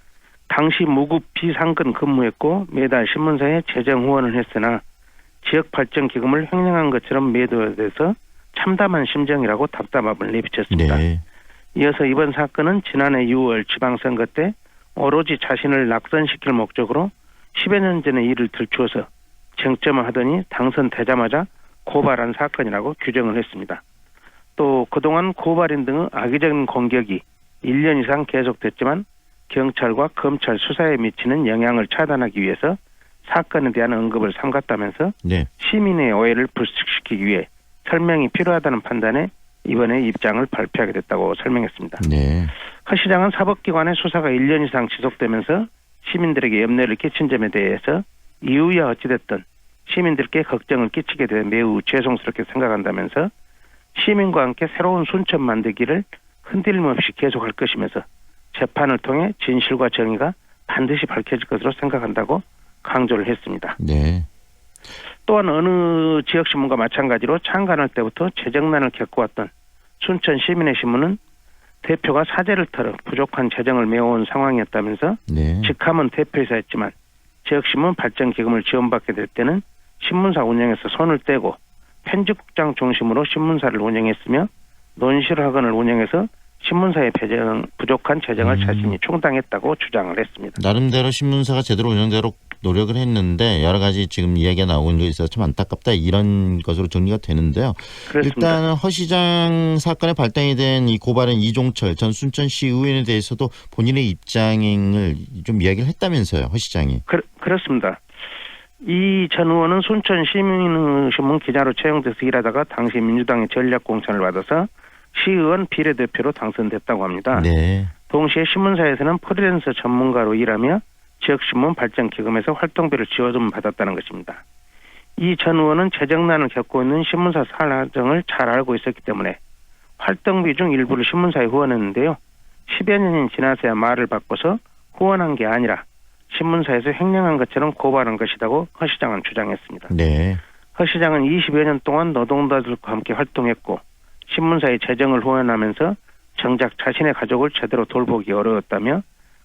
당시 무급 비상근 근무했고 매달 신문사에 재정 후원을 했으나 지역 발전 기금을 횡령한 것처럼 매도돼서 참담한 심정이라고 답답함을 내비쳤습니다. 네. 이어서 이번 사건은 지난해 6월 지방선거 때 오로지 자신을 낙선시킬 목적으로 10여 년 전의 일을 들추어서 쟁점을 하더니 당선되자마자 고발한 사건이라고 규정을 했습니다. 또 그동안 고발인 등의 악의적인 공격이 1년 이상 계속됐지만 경찰과 검찰 수사에 미치는 영향을 차단하기 위해서 사건에 대한 언급을 삼갔다면서 네. 시민의 오해를 불식시키기 위해 설명이 필요하다는 판단에 이번에 입장을 발표하게 됐다고 설명했습니다. 네. 허 시장은 사법기관의 수사가 1년 이상 지속되면서 시민들에게 염려를 끼친 점에 대해서 이유야 어찌됐든 시민들께 걱정을 끼치게 돼 매우 죄송스럽게 생각한다면서 시민과 함께 새로운 순천 만들기를 흔들림 없이 계속할 것이면서 재판을 통해 진실과 정의가 반드시 밝혀질 것으로 생각한다고 강조를 했습니다. 네. 또한 어느 지역신문과 마찬가지로 창간할 때부터 재정난을 겪어왔던 순천 시민의신문은 대표가 사재를 털어 부족한 재정을 메워온 상황이었다면서 네. 직함은 대표이사였지만 지역신문 발전기금을 지원받게 될 때는 신문사 운영에서 손을 떼고 편집국장 중심으로 신문사를 운영했으며 논실학원을 운영해서 신문사의 부족한 재정을 자신이 충당했다고 주장을 했습니다. 나름대로 신문사가 제대로 운영대로 노력을 했는데 여러 가지 지금 이야기가 나오는 게 있어서 참 안타깝다 이런 것으로 정리가 되는데요. 그렇습니다. 일단 허 시장 사건에 발단이 된 이 고발인 이종철 전 순천시 의원에 대해서도 본인의 입장을 좀 이야기를 했다면서요. 허 시장이. 그렇습니다. 이 전 의원은 순천 시민신문 기자로 채용돼서 일하다가 당시 민주당의 전략공천을 받아서 시의원 비례대표로 당선됐다고 합니다. 네. 동시에 신문사에서는 프리랜서 전문가로 일하며 지역신문 발전기금에서 활동비를 지원을 받았다는 것입니다. 이 전 의원은 재정난을 겪고 있는 신문사 사정을 잘 알고 있었기 때문에 활동비 중 일부를 신문사에 후원했는데요. 10여 년이 지나서야 말을 바꿔서 후원한 게 아니라 신문사에서 횡령한 것처럼 고발한 것이라고 허 시장은 주장했습니다. 네. 허 시장은 20여 년 동안 노동자들과 함께 활동했고 신문사의 재정을 후원하면서 정작 자신의 가족을 제대로 돌보기 어려웠다며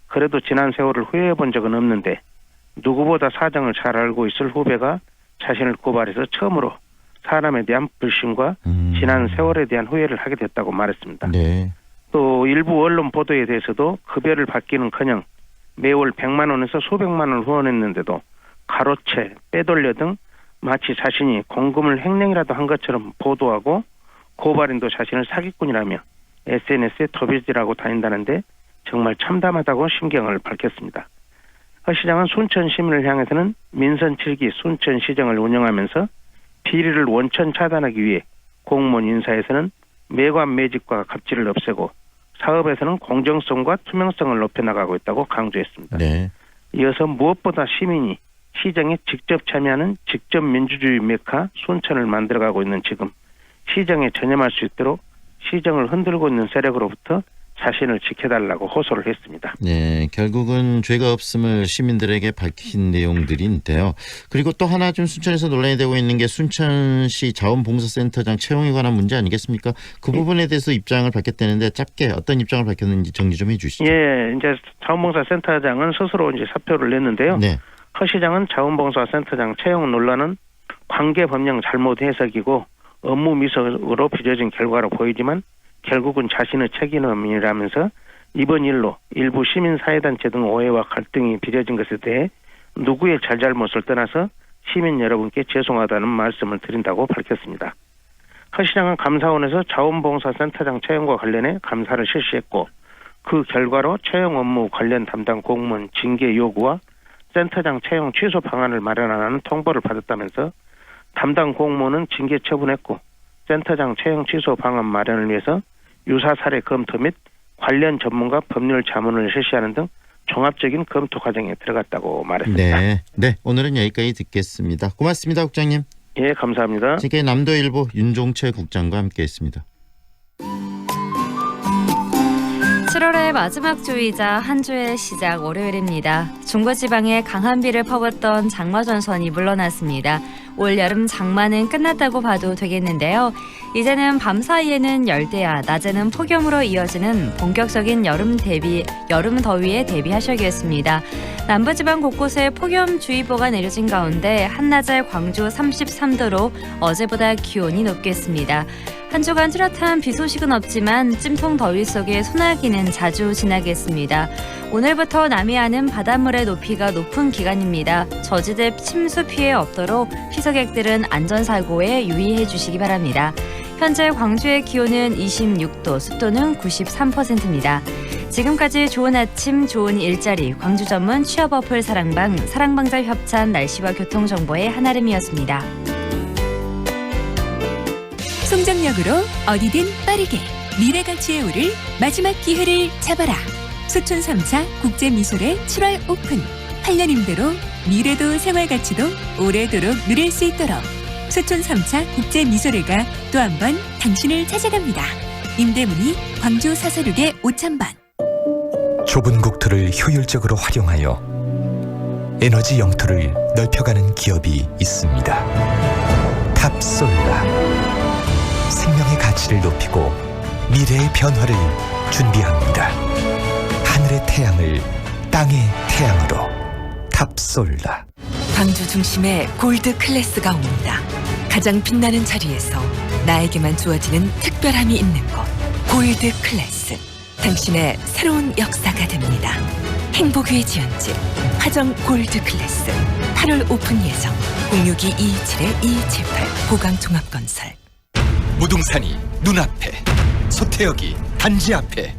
그래도 지난 세월을 후회해본 적은 없는데 누구보다 사정을 잘 알고 있을 후배가 자신을 고발해서 처음으로 사람에 대한 불신과 지난 세월에 대한 후회를 하게 됐다고 말했습니다. 네. 또 일부 언론 보도에 대해서도 급여를 받기는커녕 매월 100만 원에서 수백만 원을 후원했는데도 가로채, 빼돌려 등 마치 자신이 공금을 횡령이라도 한 것처럼 보도하고 고발인도 자신을 사기꾼이라며 SNS에 도배질하고 다닌다는데 정말 참담하다고 심경을 밝혔습니다. 허 시장은 순천 시민을 향해서는 민선 7기 순천시정을 운영하면서 비리를 원천 차단하기 위해 공무원 인사에서는 매관 매직과 갑질을 없애고 사업에서는 공정성과 투명성을 높여나가고 있다고 강조했습니다. 네. 이어서 무엇보다 시민이 시정에 직접 참여하는 직접 민주주의 메카 순천을 만들어가고 있는 지금 시정에 전념할 수 있도록 시정을 흔들고 있는 세력으로부터 자신을 지켜달라고 호소를 했습니다. 네, 결국은 죄가 없음을 시민들에게 밝힌 내용들인데요. 그리고 또 하나 좀 순천에서 논란이 되고 있는 게 순천시 자원봉사센터장 채용에 관한 문제 아니겠습니까? 그 부분에 대해서 입장을 밝혔다는데 짧게 어떤 입장을 밝혔는지 정리 좀 해주시죠. 예, 이제 자원봉사센터장은 스스로 이제 사표를 냈는데요. 네. 허 시장은 자원봉사센터장 채용 논란은 관계법령 잘못 해석이고 업무 미숙으로 빚어진 결과로 보이지만 결국은 자신의 책임이라면서 이번 일로 일부 시민사회단체 등 오해와 갈등이 빚어진 것에 대해 누구의 잘잘못을 떠나서 시민 여러분께 죄송하다는 말씀을 드린다고 밝혔습니다. 허 시장은 감사원에서 자원봉사센터장 채용과 관련해 감사를 실시했고 그 결과로 채용 업무 관련 담당 공무원 징계 요구와 센터장 채용 취소 방안을 마련하는 통보를 받았다면서 담당 공무원은 징계 처분했고 센터장 채용 취소 방안 마련을 위해서 유사 사례 검토 및 관련 전문가 법률 자문을 실시하는 등 종합적인 검토 과정에 들어갔다고 말했습니다. 네, 오늘은 여기까지 듣겠습니다. 고맙습니다, 국장님. 예, 감사합니다. 지금까지 남도일보 윤종철 국장과 함께했습니다. 7월의 마지막 주이자 한 주의 시작 월요일입니다. 중부지방에 강한 비를 퍼붓던 장마 전선이 물러났습니다. 올 여름 장마는 끝났다고 봐도 되겠는데요. 이제는 밤 사이에는 열대야, 낮에는 폭염으로 이어지는 본격적인 여름 더위에 대비하셔야겠습니다. 남부지방 곳곳에 폭염주의보가 내려진 가운데 한낮에 광주 33도로 어제보다 기온이 높겠습니다. 한 주간 뚜렷한 비 소식은 없지만 찜통 더위 속에 소나기는 자주 지나겠습니다. 오늘부터 남해안은 바닷물의 높이가 높은 기간입니다. 저지대 침수 피해 없도록 시서객들은 안전사고에 유의해 주시기 바랍니다. 현재 광주의 기온은 26도, 습도는 93%입니다. 지금까지 좋은 아침, 좋은 일자리, 광주 전문 취업 어플 사랑방자 협찬 날씨와 교통정보의 한아름이었습니다. 송정역으로 어디든 빠르게 미래 가치에 오를 마지막 기회를 잡아라. 수촌 3차 국제미술회 7월 오픈. 8년 임대로 미래도 생활가치도 오래도록 누릴 수 있도록 수촌 3차 국제미술회가 또 한 번 당신을 찾아갑니다. 임대문의 광주 446의 5000번. 좁은 국토를 효율적으로 활용하여 에너지 영토를 넓혀가는 기업이 있습니다. 탑솔라. 생명의 가치를 높이고 미래의 변화를 준비합니다. 하늘의 태양을 땅의 태양으로 탑솔라. 광주 중심에 골드 클래스가 옵니다. 가장 빛나는 자리에서 나에게만 주어지는 특별함이 있는 곳. 골드 클래스. 당신의 새로운 역사가 됩니다. 행복 위의 지연집 화정 골드 클래스. 8월 오픈 예정. 062-227-278 보강종합건설. 무등산이 눈앞에, 소태역이 단지 앞에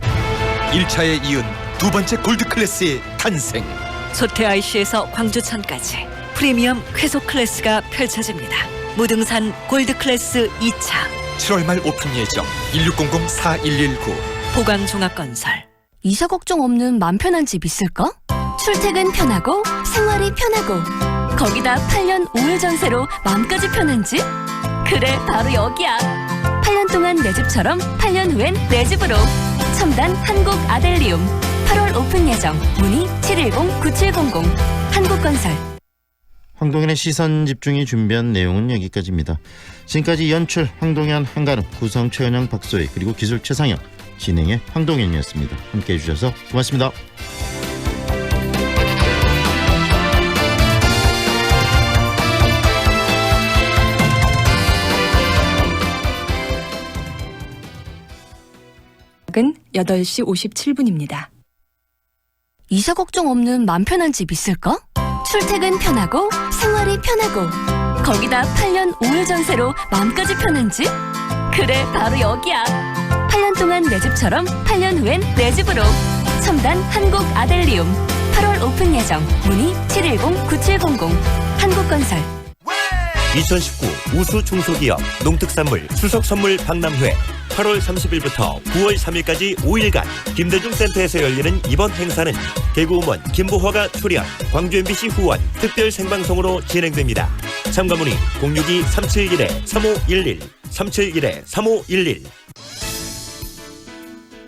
1차에 이은 두 번째 골드클래스의 탄생. 소태 IC에서 광주천까지 프리미엄 쾌속 클래스가 펼쳐집니다. 무등산 골드클래스 2차 7월 말 오픈 예정. 1600-4119 보강종합건설. 이사 걱정 없는 맘 편한 집 있을까? 출퇴근 편하고 생활이 편하고 거기다 8년 5일 전세로 맘까지 편한 집? 그래, 바로 여기야. 8년 동안 내 집처럼 8년 후엔 내 집으로. 첨단 한국 아델리움. 8월 오픈 예정. 문의 710-9700 한국건설. 황동현의 시선집중이 준비한 내용은 여기까지입니다. 지금까지 연출 황동현, 한가름, 구성 최은영, 박소희, 그리고 기술 최상영, 진행의 황동현이었습니다. 함께해 주셔서 고맙습니다. 은 8시 57분입니다. 이사 걱정 없는 맘 편한 집 있을까? 출퇴근 편하고 생활이 편하고 거기다 8년 5일 전세로 맘까지 편한 집? 그래, 바로 여기야. 8년 동안 내 집처럼 8년 후엔 내 집으로. 첨단 한국 아델리움. 8월 오픈 예정. 문의 710-9700 한국건설. 2019 우수 중소기업 농특산물 추석선물 박람회 8월 30일부터 9월 3일까지 5일간 김대중 센터에서 열리는 이번 행사는 개그우먼 김보화가 출연, 광주 MBC 후원 특별 생방송으로 진행됩니다. 참가 문의 062-371-3511 371-3511.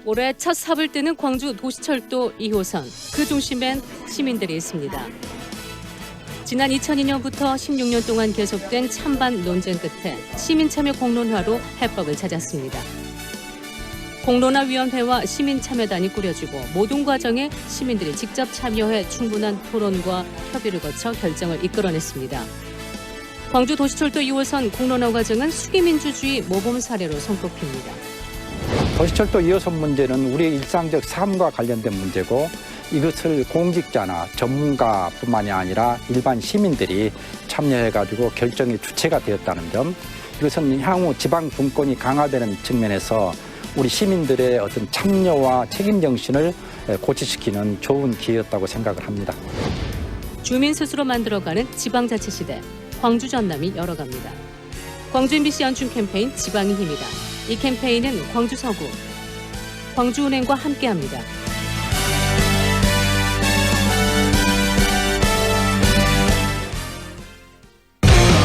올해 첫 삽을 뜨는 광주 도시철도 2호선. 그 중심엔 시민들이 있습니다. 지난 2002년부터 16년 동안 계속된 찬반 논쟁 끝에 시민참여 공론화로 해법을 찾았습니다. 공론화위원회와 시민참여단이 꾸려지고 모든 과정에 시민들이 직접 참여해 충분한 토론과 협의를 거쳐 결정을 이끌어냈습니다. 광주 도시철도 2호선 공론화 과정은 수기민주주의 모범 사례로 손꼽힙니다. 도시철도 2호선 문제는 우리의 일상적 삶과 관련된 문제고 이것을 공직자나 전문가뿐만이 아니라 일반 시민들이 참여해가지고 결정의 주체가 되었다는 점, 이것은 향후 지방 분권이 강화되는 측면에서 우리 시민들의 어떤 참여와 책임 정신을 고취시키는 좋은 기회였다고 생각을 합니다. 주민 스스로 만들어가는 지방자치시대 광주 전남이 열어갑니다. 광주 MBC 연중 캠페인 지방의 힘이다. 이 캠페인은 광주 서구, 광주은행과 함께합니다.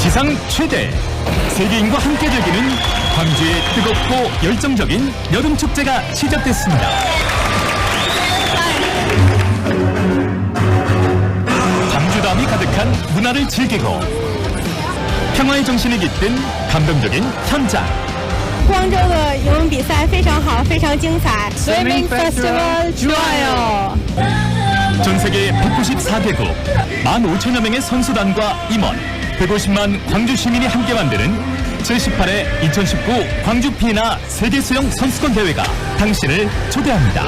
지상 최대 세계인과 함께 즐기는 광주의 뜨겁고 열정적인 여름 축제가 시작됐습니다. 광주담이 가득한 문화를 즐기고 평화의 정신을 깃든 감동적인 현장. 光州的游泳比赛非常好，非常精彩。Swimming Festival 좋아요. 전 세계 194개국 15,000여 명의 선수단과 임원 150만 광주 시민이 함께 만드는 제18회 2019 광주 피에나 세계 수영 선수권 대회가 당신을 초대합니다.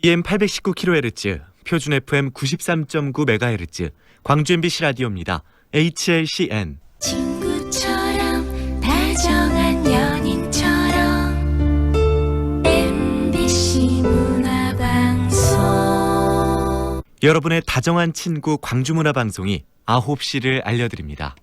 AM 819kHz, 표준 FM 93.9MHz, 광주 MBC 라디오입니다. HLCN. 친구처럼 다정한 연인처럼 MBC 문화방송. 여러분의 다정한 친구 광주문화방송이 9시를 알려드립니다.